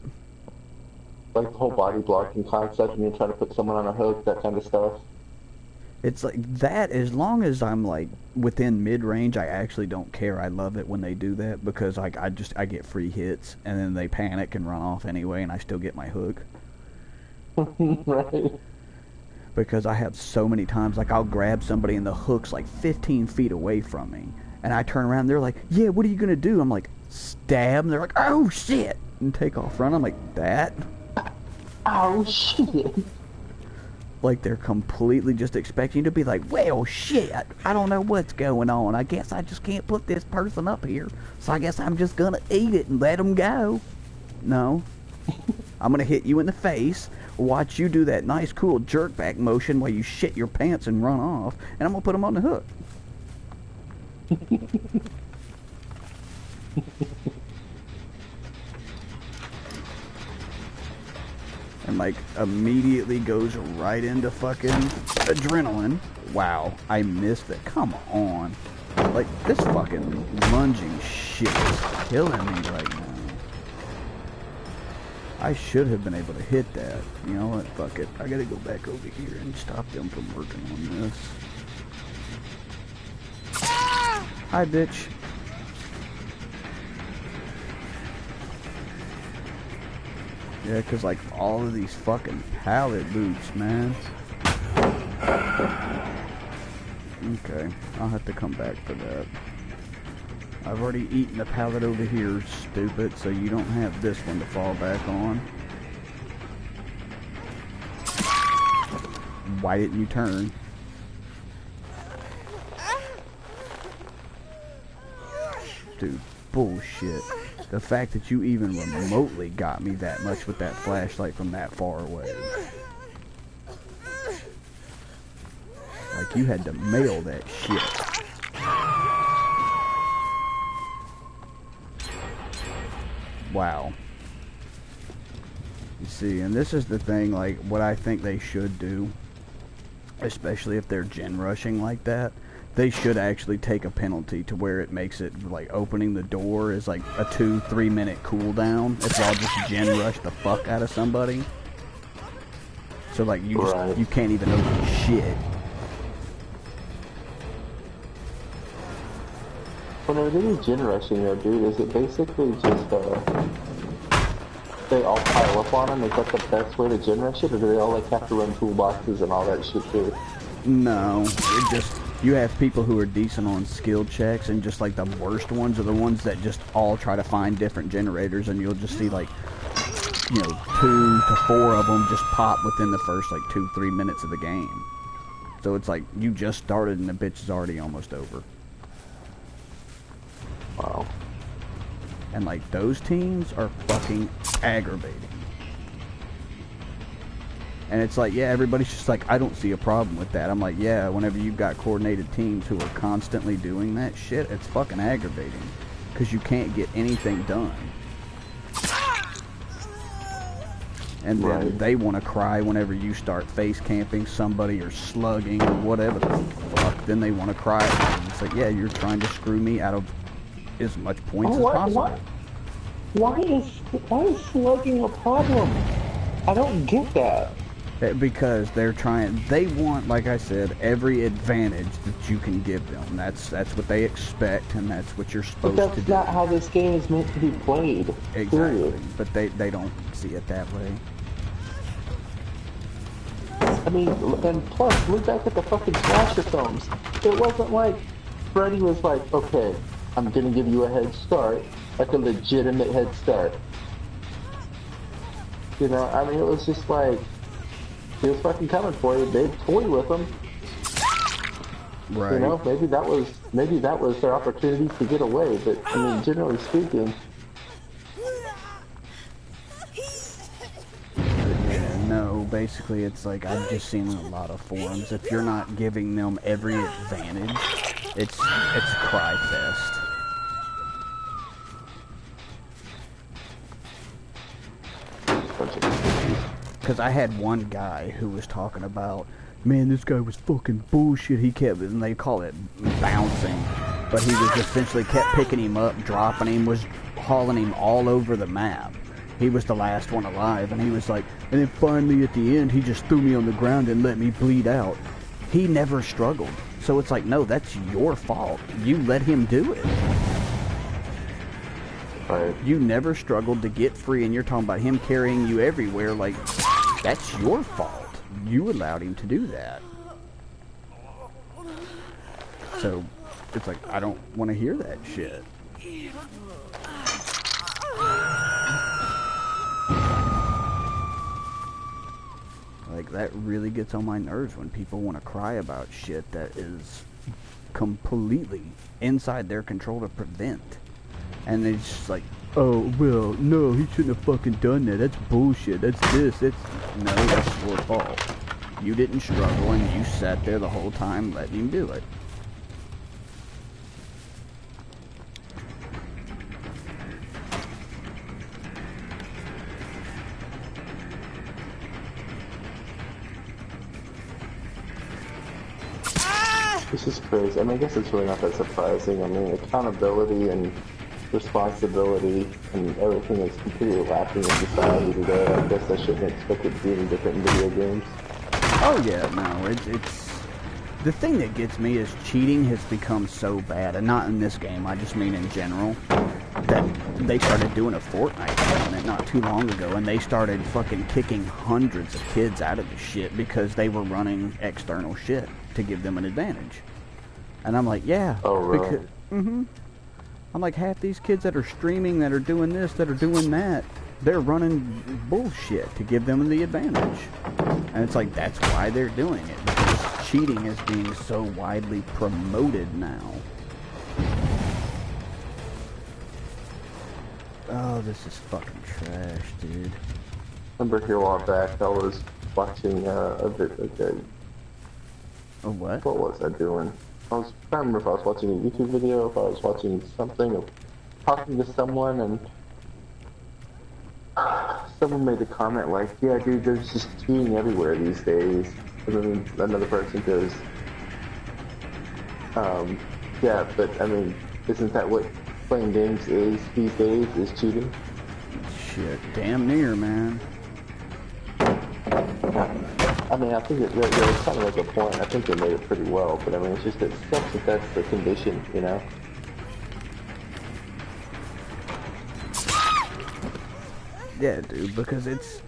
Like the whole body blocking concept, and you're trying to put someone on a hook, that kind of stuff. It's like that, as long as I'm like within mid-range, I actually don't care. I love it when they do that, because like I get free hits and then they panic and run off anyway and I still get my hook. Right. Because I have so many times, like, I'll grab somebody and the hook's like 15 feet away from me. And I turn around and they're like, yeah, what are you going to do? I'm like, stab. And they're like, oh, shit. And take off running. I'm like, that? Oh, shit. Like, they're completely just expecting you to be like, well, shit, I don't know what's going on. I guess I just can't put this person up here. So I guess I'm just going to eat it and let them go. No. I'm going to hit you in the face, watch you do that nice, cool jerk back motion while you shit your pants and run off, and I'm going to put them on the hook. And, like, immediately goes right into fucking adrenaline. Wow, I missed it. Come on. Like, this fucking lunging shit is killing me right now. I should have been able to hit that. You know what? Fuck it. I gotta go back over here and stop them from working on this. Hi, bitch. Yeah, because, like, all of these fucking pallet boots, man. Okay, I'll have to come back for that. I've already eaten the pallet over here, stupid, so you don't have this one to fall back on. Why didn't you turn? Dude, bullshit. The fact that you even remotely got me that much with that flashlight from that far away. Like you had to mail that shit. Wow. You see, and this is the thing, like, what I think they should do, especially if they're gen rushing like that, they should actually take a penalty to where it makes it, like, opening the door is like a 2-3 minute cooldown if y'all just gen rush the fuck out of somebody. So, like, you just, you can't even open shit. When they're doing gen rushing though, dude, is it basically just, they all pile up on them? Is that the best way to gen rush it, or do they all, like, have to run toolboxes and all that shit too? No, it just, you have people who are decent on skill checks, and just, like, the worst ones are the ones that just all try to find different generators, and you'll just see, like, you know, 2 to 4 of them just pop within the first, like, 2-3 minutes of the game. So it's like, you just started and the bitch is already almost over. Wow. And, like, those teams are fucking aggravating. And it's like, yeah, everybody's just like, I don't see a problem with that. I'm like, yeah, whenever you've got coordinated teams who are constantly doing that shit, it's fucking aggravating. Because you can't get anything done. And then they want to cry whenever you start face camping somebody or slugging or whatever the fuck. Then they want to cry. And it's like, yeah, you're trying to screw me out of as much points as possible. Why is slugging a problem? I don't get that. Because they're trying, they want, like I said, every advantage that you can give them. That's what they expect, and that's what you're supposed to do. But that's not how this game is meant to be played. Exactly. Period. But they don't see it that way. I mean, and plus, look back at the fucking slasher films. It wasn't like Freddy was like, okay, I'm gonna give you a head start, like a legitimate head start. You know, I mean, it was just like, he was fucking coming for you. They'd toy with him. Right. You know, maybe that was their opportunity to get away. But I mean, generally speaking. Yeah, no. Basically, it's like I've just seen in a lot of forums. If you're not giving them every advantage, it's cry fest. Because I had one guy who was talking about, man, this guy was fucking bullshit. He kept, and they call it bouncing, but he was essentially kept picking him up, dropping him, was hauling him all over the map. He was the last one alive, and he was like, and then finally at the end, he just threw me on the ground and let me bleed out. He never struggled. So it's like, no, that's your fault. You let him do it. Right. You never struggled to get free, and you're talking about him carrying you everywhere. Like, that's your fault. You allowed him to do that. So, it's like, I don't want to hear that shit. Like, that really gets on my nerves when people want to cry about shit that is completely inside their control to prevent. And they're just like, oh, well, no, he shouldn't have fucking done that. That's bullshit. That's this. That's... No, that's your fault. You didn't struggle, and you sat there the whole time letting him do it. This is crazy. I mean, I guess it's really not that surprising. I mean, accountability and responsibility and everything is completely lacking in society today. I guess I shouldn't expect it to be any different in video games. Oh yeah, no, it's... The thing that gets me is cheating has become so bad, and not in this game, I just mean in general, that they started doing a Fortnite tournament not too long ago, and they started fucking kicking hundreds of kids out of the shit because they were running external shit to give them an advantage. And I'm like, yeah. Oh, really? Because, I'm like, half these kids that are streaming, that are doing this, that are doing that, they're running bullshit to give them the advantage. And it's like, that's why they're doing it. Because cheating is being so widely promoted now. Oh, this is fucking trash, dude. Remember here a while back, I was watching a bit like Oh, what? what was I doing? I was trying to remember if I was watching a YouTube video, if I was watching something, of talking to someone, and someone made a comment like, "Yeah, dude, there's just cheating everywhere these days." And then another person goes, "Yeah, but I mean, isn't that what playing games is these days? Is cheating?" Shit, damn near, man. I mean, I think there was kind of like a point. I think they made it pretty well, but I mean, it's just it sucks that that's the condition, you know? Yeah, dude, because it's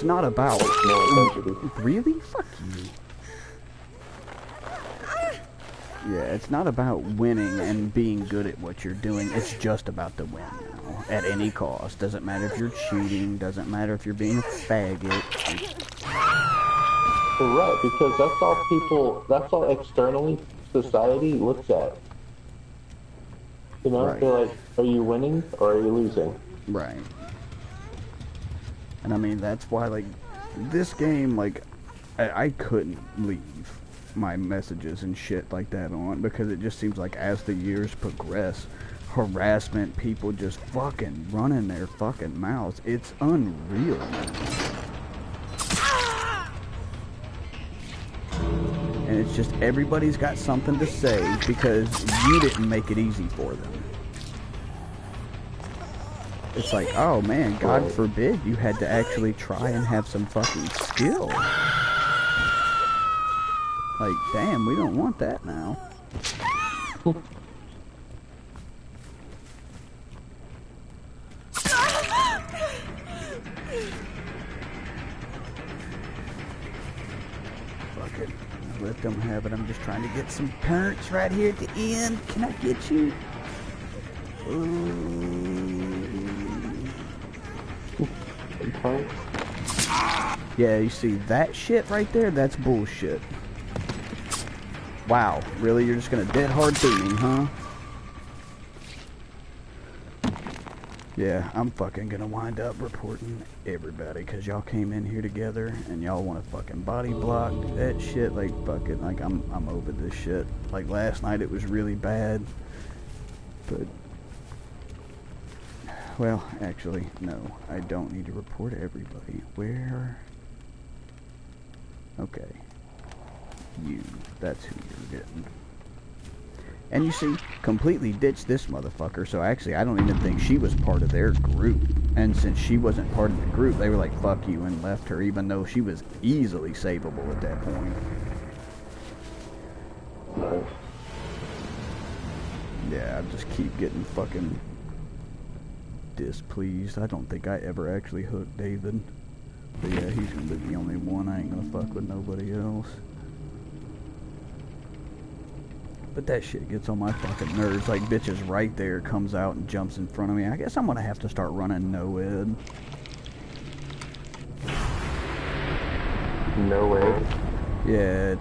not about No intensity. really. Fuck you. Yeah, it's not about winning and being good at what you're doing. It's just about the win now, at any cost. Doesn't matter if you're cheating. Doesn't matter if you're being a faggot. Right, because that's all externally society looks at. You know, Right. they're like, are you winning or are you losing? Right. And I mean, that's why, like, this game, like, I couldn't leave my messages and shit like that on, because it just seems like as the years progress, harassment, people just fucking running their fucking mouths. It's unreal, man. And it's just everybody's got something to say because you didn't make it easy for them. It's like, oh man, God forbid you had to actually try and have some fucking skill. Like, damn, we don't want that now. Fuck it. Let them have it. I'm just trying to get some punch right here at the end. Can I get you? Yeah, you see that shit right there? That's bullshit. Wow, really? You're just gonna dead hard through me, huh? Yeah, I'm fucking gonna wind up reporting everybody, cause y'all came in here together and y'all wanna fucking body block, do that shit. Like, fucking, like, I'm over this shit. Like, last night it was really bad, but well, actually, no, I don't need to report everybody. Where? Okay. You. That's who you're getting. And you see, completely ditched this motherfucker, so actually I don't even think she was part of their group. And since she wasn't part of the group, they were like, fuck you, and left her, even though she was easily savable at that point. Nice. Yeah, I just keep getting fucking displeased. I don't think I ever actually hooked David. But yeah, he's gonna be the only one. I ain't gonna fuck with nobody else. But that shit gets on my fucking nerves. Like, bitches right there comes out and jumps in front of me. I guess I'm gonna have to start running no-ed. No way. Yeah,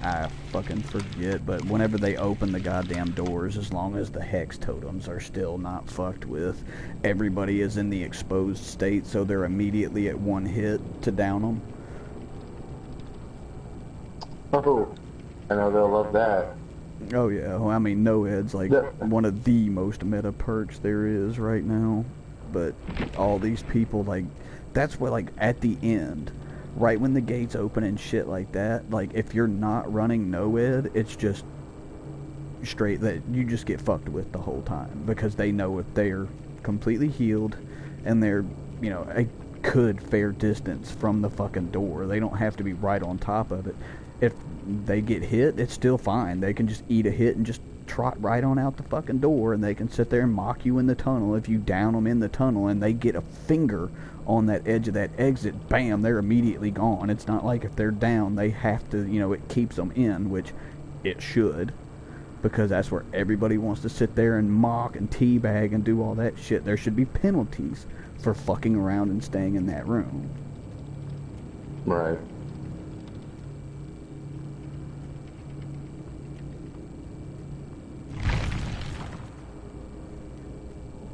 I fucking forget, but whenever they open the goddamn doors, as long as the hex totems are still not fucked with, everybody is in the exposed state, so they're immediately at one hit to down them. Oh, I know they'll love that. Oh yeah, well, I mean, no-ed's like one of the most meta perks there is right now, but all these people, like, that's what, like, at the end, right when the gates open and shit like that, like, if you're not running no-ed, it's just straight that you just get fucked with the whole time, because they know if they're completely healed and they're, you know, a good fair distance from the fucking door, they don't have to be right on top of it. If they get hit, it's still fine. They can just eat a hit and just trot right on out the fucking door, and they can sit there and mock you in the tunnel. If you down them in the tunnel and they get a finger on that edge of that exit, bam, they're immediately gone. It's not like if they're down, they have to, you know, it keeps them in, which it should, because that's where everybody wants to sit there and mock and teabag and do all that shit. There should be penalties for fucking around and staying in that room. Right.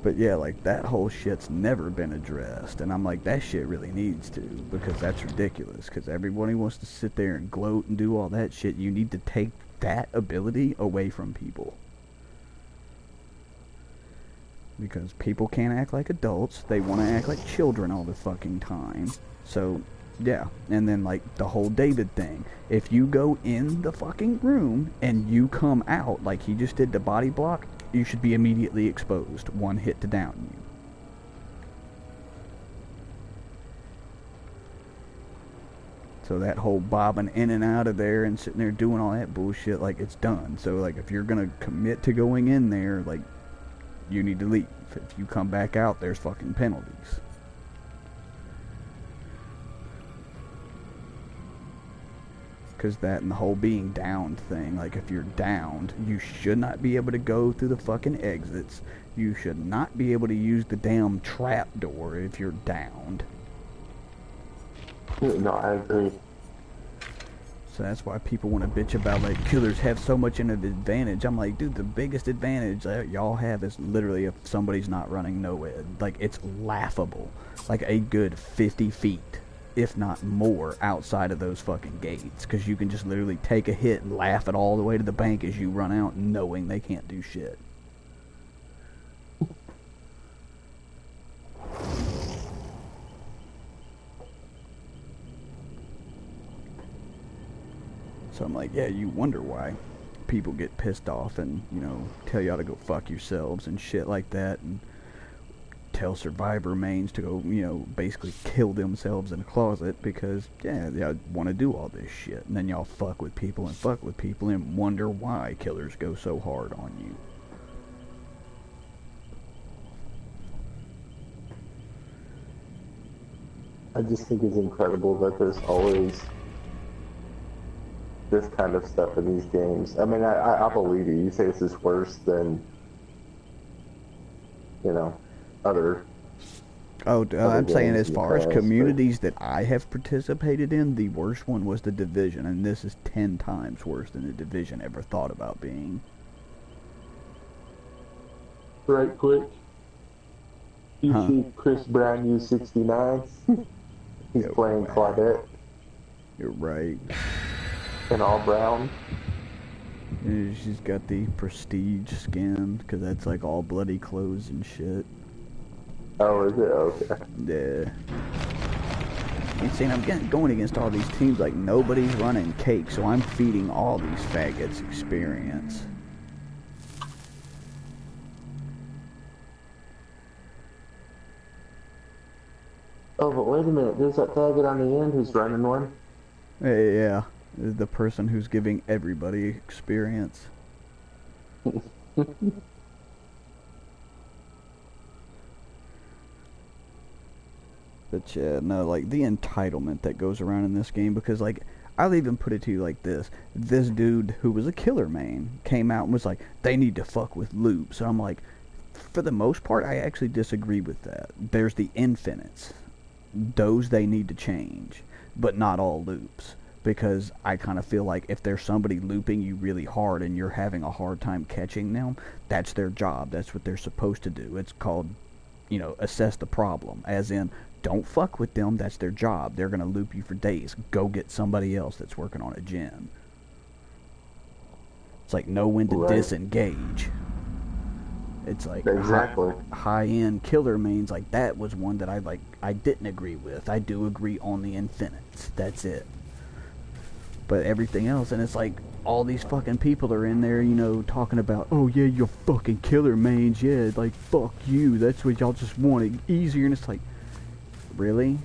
But yeah, like that whole shit's never been addressed, and I'm like, that shit really needs to, because that's ridiculous. Because everybody wants to sit there and gloat and do all that shit. You need to take that ability away from people. Because people can't act like adults, they want to act like children all the fucking time. So, yeah. And then, like, the whole David thing. If you go in the fucking room and you come out like he just did the body block, you should be immediately exposed. One hit to down you. So that whole bobbing in and out of there and sitting there doing all that bullshit, like, it's done. So, like, if you're gonna commit to going in there, like, you need to leave. If you come back out, there's fucking penalties. Because that and the whole being downed thing, like, if you're downed, you should not be able to go through the fucking exits. You should not be able to use the damn trap door if you're downed. No, I agree. So that's why people want to bitch about, like, killers have so much of an advantage. I'm like, dude, the biggest advantage that y'all have is literally if somebody's not running no-ed. Like, it's laughable. Like, a good 50 feet, if not more, outside of those fucking gates. Because you can just literally take a hit and laugh it all the way to the bank as you run out, knowing they can't do shit. So I'm like, yeah, you wonder why people get pissed off and, you know, tell y'all to go fuck yourselves and shit like that, and tell survivor mains to go, you know, basically kill themselves in a closet because, yeah, y'all want to do all this shit. And then y'all fuck with people and wonder why killers go so hard on you. I just think it's incredible that there's always this kind of stuff in these games. I mean, I believe you. You say this is worse than, you know, other... Oh, I'm saying as far as past, communities that I have participated in, the worst one was the Division, and this is 10 times worse than the Division ever thought about being. Right quick. You see Chris Brown U69? He's playing Claudette. You're right. In all brown. Yeah, she's got the prestige skin, because that's like all bloody clothes and shit. Oh, is it? Okay. Yeah. You see, I'm going against all these teams like nobody's running cake, so I'm feeding all these faggots experience. Oh, but wait a minute. There's that faggot on the end who's running one. Yeah, the person who's giving everybody experience. But yeah, no, like, the entitlement that goes around in this game, because, like, I'll even put it to you like this. This dude who was a killer main came out and was like, they need to fuck with loops. And I'm like, for the most part, I actually disagree with that. There's the infinites. Those they need to change, but not all loops. Because I kind of feel like if there's somebody looping you really hard and you're having a hard time catching them, that's their job. That's what they're supposed to do. It's called, you know, assess the problem. As in, don't fuck with them. That's their job. They're going to loop you for days. Go get somebody else that's working on a gen. It's like know when to disengage. It's like exactly high-end killer mains. Like, that was one that I didn't agree with. I do agree on the infinites. That's it. But everything else, and it's like all these fucking people are in there, you know, talking about, oh yeah, you're fucking killer mains, yeah, like, fuck you, that's what y'all just wanted, easier, and it's like, really?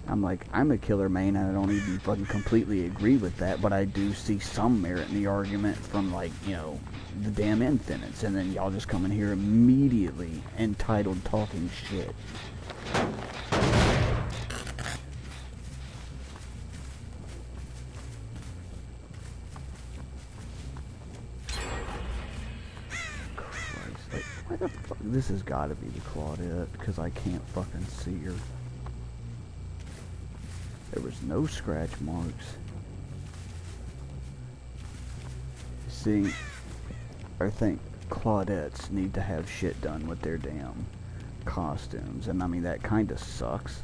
I'm like, I'm a killer main, and I don't even fucking completely agree with that, but I do see some merit in the argument from, like, you know, the damn infinites, and then y'all just come in here immediately entitled talking shit. Why the fuck? This has got to be the Claudette, because I can't fucking see her. There was no scratch marks. See, I think Claudettes need to have shit done with their damn costumes, and I mean that kind of sucks,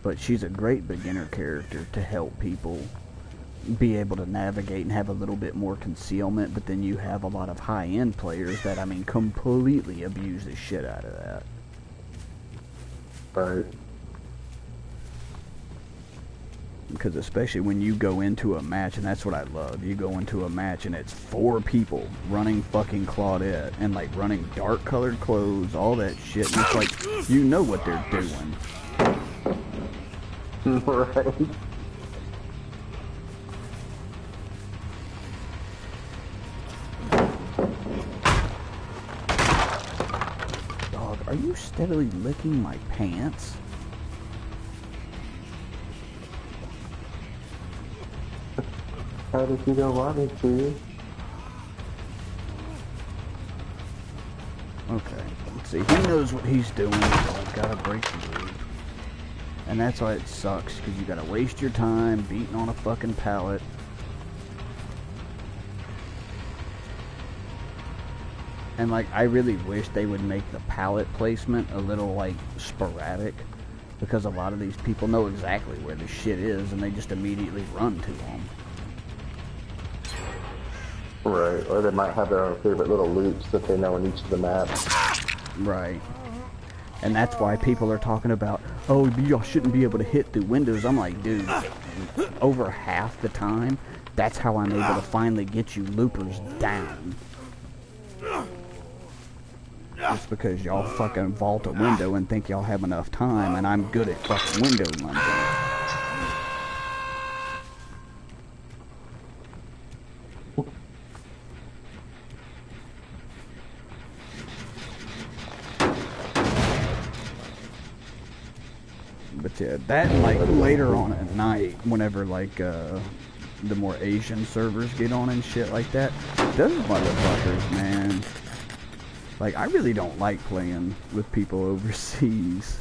but she's a great beginner character to help people be able to navigate and have a little bit more concealment. But then you have a lot of high-end players that, I mean, completely abuse the shit out of that. Right. Because especially when you go into a match, and that's what I love, you go into a match and it's 4 people running fucking Claudette and like running dark colored clothes, all that shit, and it's like, you know what they're doing. Right. Dog, are you steadily licking my pants? How did you don't want me to? Okay, let's see, he knows what he's doing, so I've gotta break the loop. And that's why it sucks, because you gotta waste your time beating on a fucking pallet. And like, I really wish they would make the pallet placement a little like sporadic, because a lot of these people know exactly where the shit is and they just immediately run to them. Right, or they might have their own favorite little loops that they know in each of the maps. Right. And that's why people are talking about, oh, y'all shouldn't be able to hit through windows. I'm like, dude, over half the time, that's how I'm able to finally get you loopers down. Just because y'all fucking vault a window and think y'all have enough time, and I'm good at fucking window lunging. But yeah, that like later on at night, whenever like the more Asian servers get on and shit like that, those motherfuckers, man. Like, I really don't like playing with people overseas.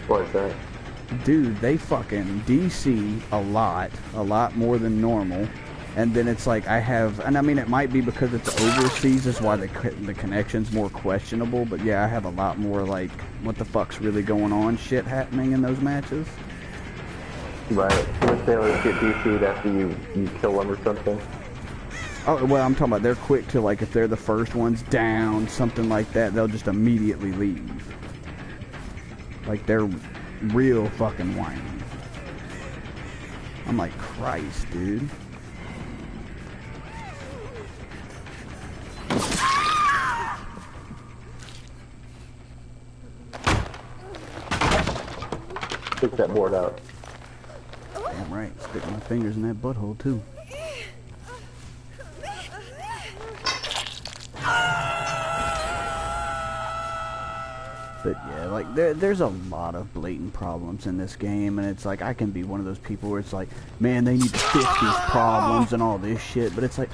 What's that? Dude, they fucking DC a lot more than normal. And then it's like I have, and I mean it might be because it's overseas is why the connection's more questionable, but yeah, I have a lot more like, what the fuck's really going on shit happening in those matches. Right. Let's say let's get DC'd after you kill them or something. Oh, well, I'm talking about they're quick to, like, if they're the first ones down, something like that, they'll just immediately leave. Like, they're real fucking whiny. I'm like, Christ, dude. Stick that board out. Damn right, stick my fingers in that butthole, too. But yeah, like there's a lot of blatant problems in this game, and it's like I can be one of those people where it's like, man, they need to fix these problems and all this shit, but it's like,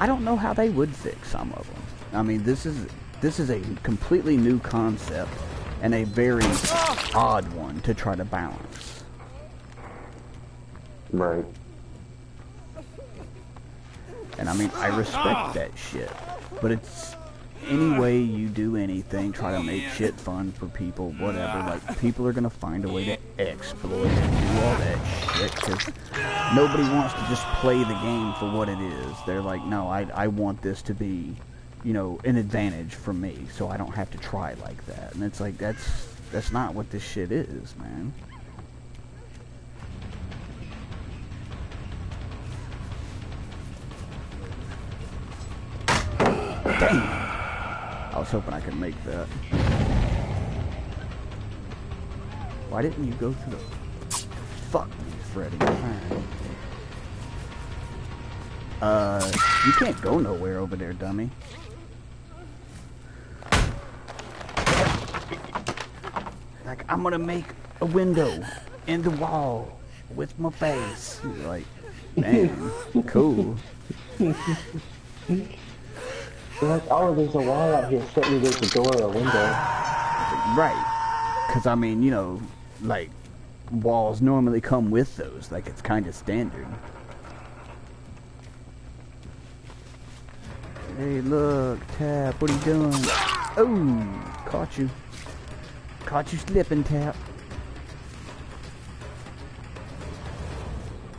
I don't know how they would fix some of them. I mean, this is a completely new concept and a very odd one to try to balance. Right. And I mean, I respect that shit, but it's any way you do anything, try to make shit fun for people, whatever, like, people are gonna find a way to exploit and do all that shit, because nobody wants to just play the game for what it is. They're like, no, I want this to be, you know, an advantage for me, so I don't have to try like that. And it's like, that's not what this shit is, man. Damn! I was hoping I could make that. Why didn't you go through the... Fuck me, Freddy. Alright. You can't go nowhere over there, dummy. Like, I'm gonna make a window in the wall with my face. You're like, damn, cool. Like, oh, there's a wall out here. Certainly there's a door or a window. Right. Because, I mean, you know, like, walls normally come with those. Like, it's kind of standard. Hey, look, Tap, what are you doing? Oh, caught you. Caught you slipping, Tap.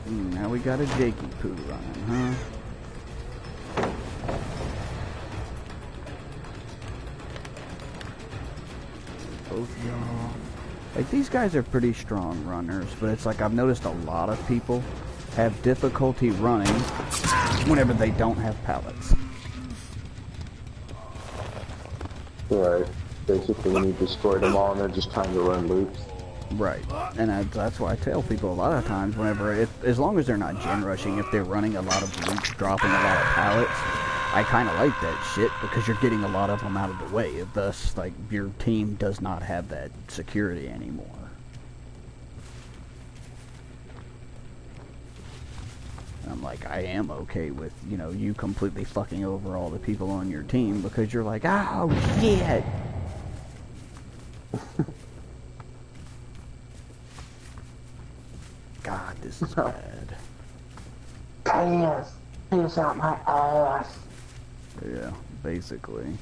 Now we got a Jakey poo running, huh? Both y'all. Like, these guys are pretty strong runners, but it's like I've noticed a lot of people have difficulty running whenever they don't have pallets. Right. Basically, when you destroy them all and they're just trying to run loops. Right. And that's why I tell people a lot of times whenever, as long as they're not gen rushing, if they're running a lot of loops, dropping a lot of pallets, I kind of like that shit because you're getting a lot of them out of the way. Thus, like, your team does not have that security anymore. I'm like, I am okay with, you know, you completely fucking over all the people on your team because you're like, oh, shit! God, this is bad. Piss out my ass. Yeah, basically.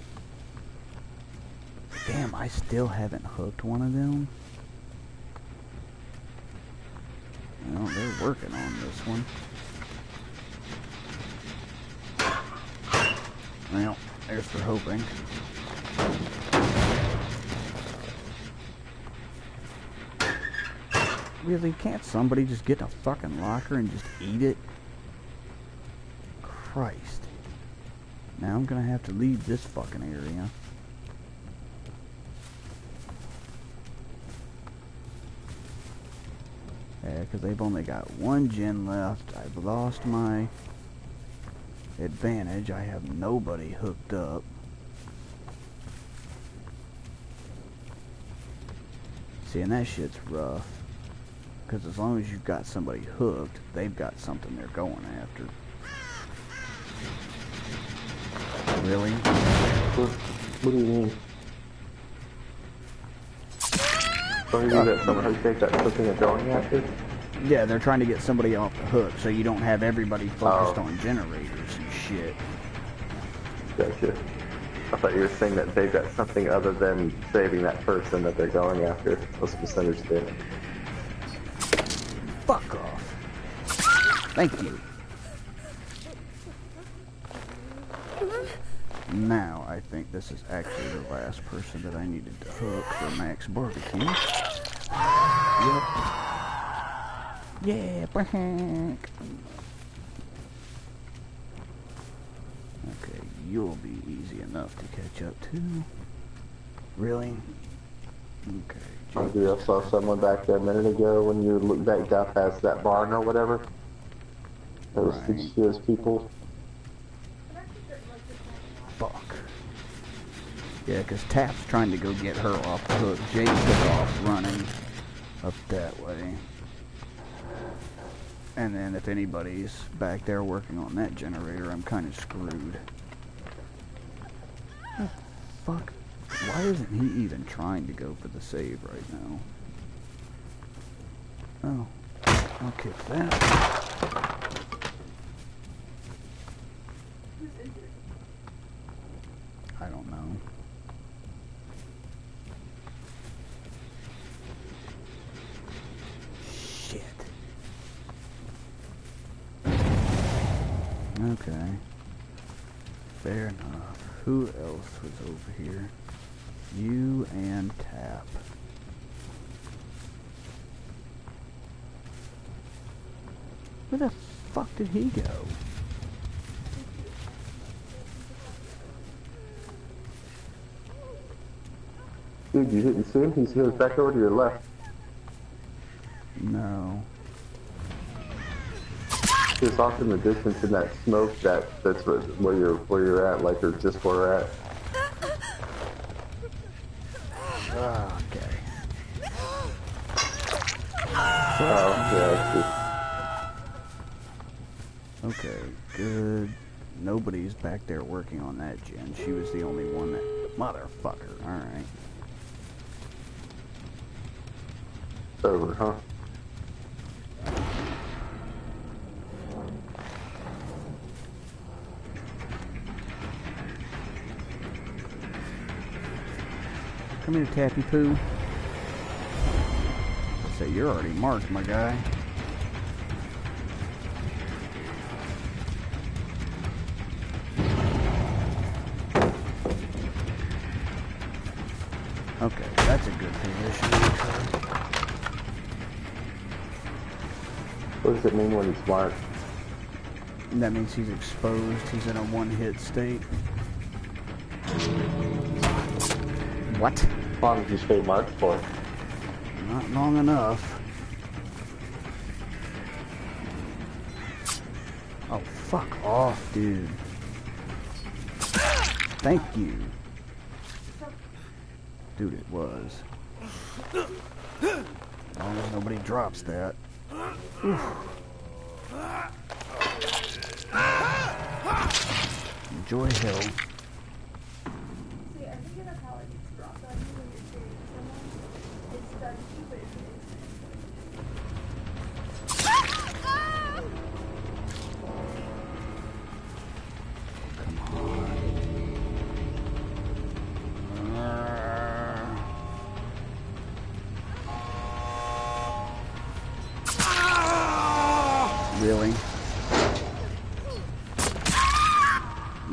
Damn, I still haven't hooked one of them. Well, they're working on this one. Well, there's for hoping. Really, can't somebody just get in a fucking locker and just eat it? Christ. Now I'm gonna have to leave this fucking area. Yeah, because they've only got one gen left. I've lost my advantage. I have nobody hooked up. See, and that shit's rough. Because as long as you've got somebody hooked, they've got something they're going after. Really? What do you mean? So you that someone who thinks that's something they're going after? Yeah, they're trying to get somebody off the hook, so you don't have everybody focused on generators and shit. Gotcha. I thought you were saying that they've got something other than saving that person that they're going after. I was misunderstood. Fuck off. Thank you. Now, I think this is actually the last person that I needed to hook for Max Barbecue. Yep. Yeah, Frank. Okay, you'll be easy enough to catch up to. Really? Okay. Maybe I saw someone back there a minute ago when you looked back down past that barn or whatever. Did you see those people? Fuck. Yeah, because Tap's trying to go get her off the hook. Jake took off running up that way. And then if anybody's back there working on that generator, I'm kind of screwed. Oh, fuck. Why isn't he even trying to go for the save right now? Oh. I'll kick that. I don't know. Shit. Okay. Fair enough. Who else was over here? You and Tap. Where the fuck did he go? Dude, you didn't see him? He was back over to your left. No. He was off in the distance in that smoke that's where you're at, like, or just where we're at. Okay. Oh, yeah, I see. Okay, good. Nobody's back there working on that gen. She was the only one that... Motherfucker, alright. It's over, huh? Come here, Tappy Poo. Say, you're already marked, my guy. Okay, that's a good position. What does it mean when he's marked? That means he's exposed. He's in a one-hit state. What? How long did you stay marked for? Not long enough. Oh, fuck off, dude. Thank you. Dude, it was. As long as nobody drops that. Oof. Enjoy hell. Really?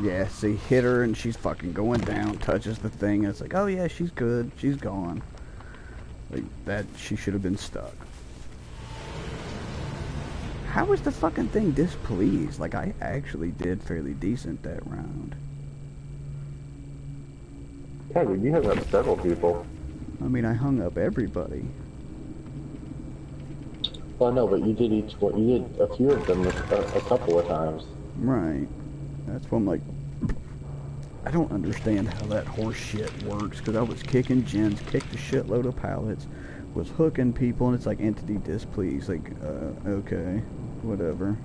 Yeah, see, hit her and she's fucking going down, touches the thing, and it's like, oh yeah, she's good, she's gone. Like, that, she should have been stuck. How was the fucking thing displeased? Like, I actually did fairly decent that round. Yeah, dude, you hung up several people. I mean, I hung up everybody. Well, no, but you did each one. You did a few of them a couple of times. Right. That's what I'm like, I don't understand how that horse shit works, because I was kicking gens, kicked a shitload of pallets, was hooking people, and it's like entity displeased. Like, okay, whatever.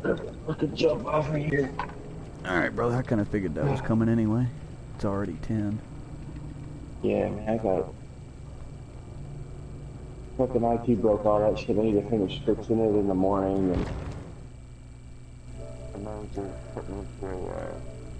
I could jump over here. Alright, brother, I kind of figured that was coming anyway. It's already 10. Yeah, man, I got fucking IT broke all that shit. I need to finish fixing it in the morning, and then just putting it through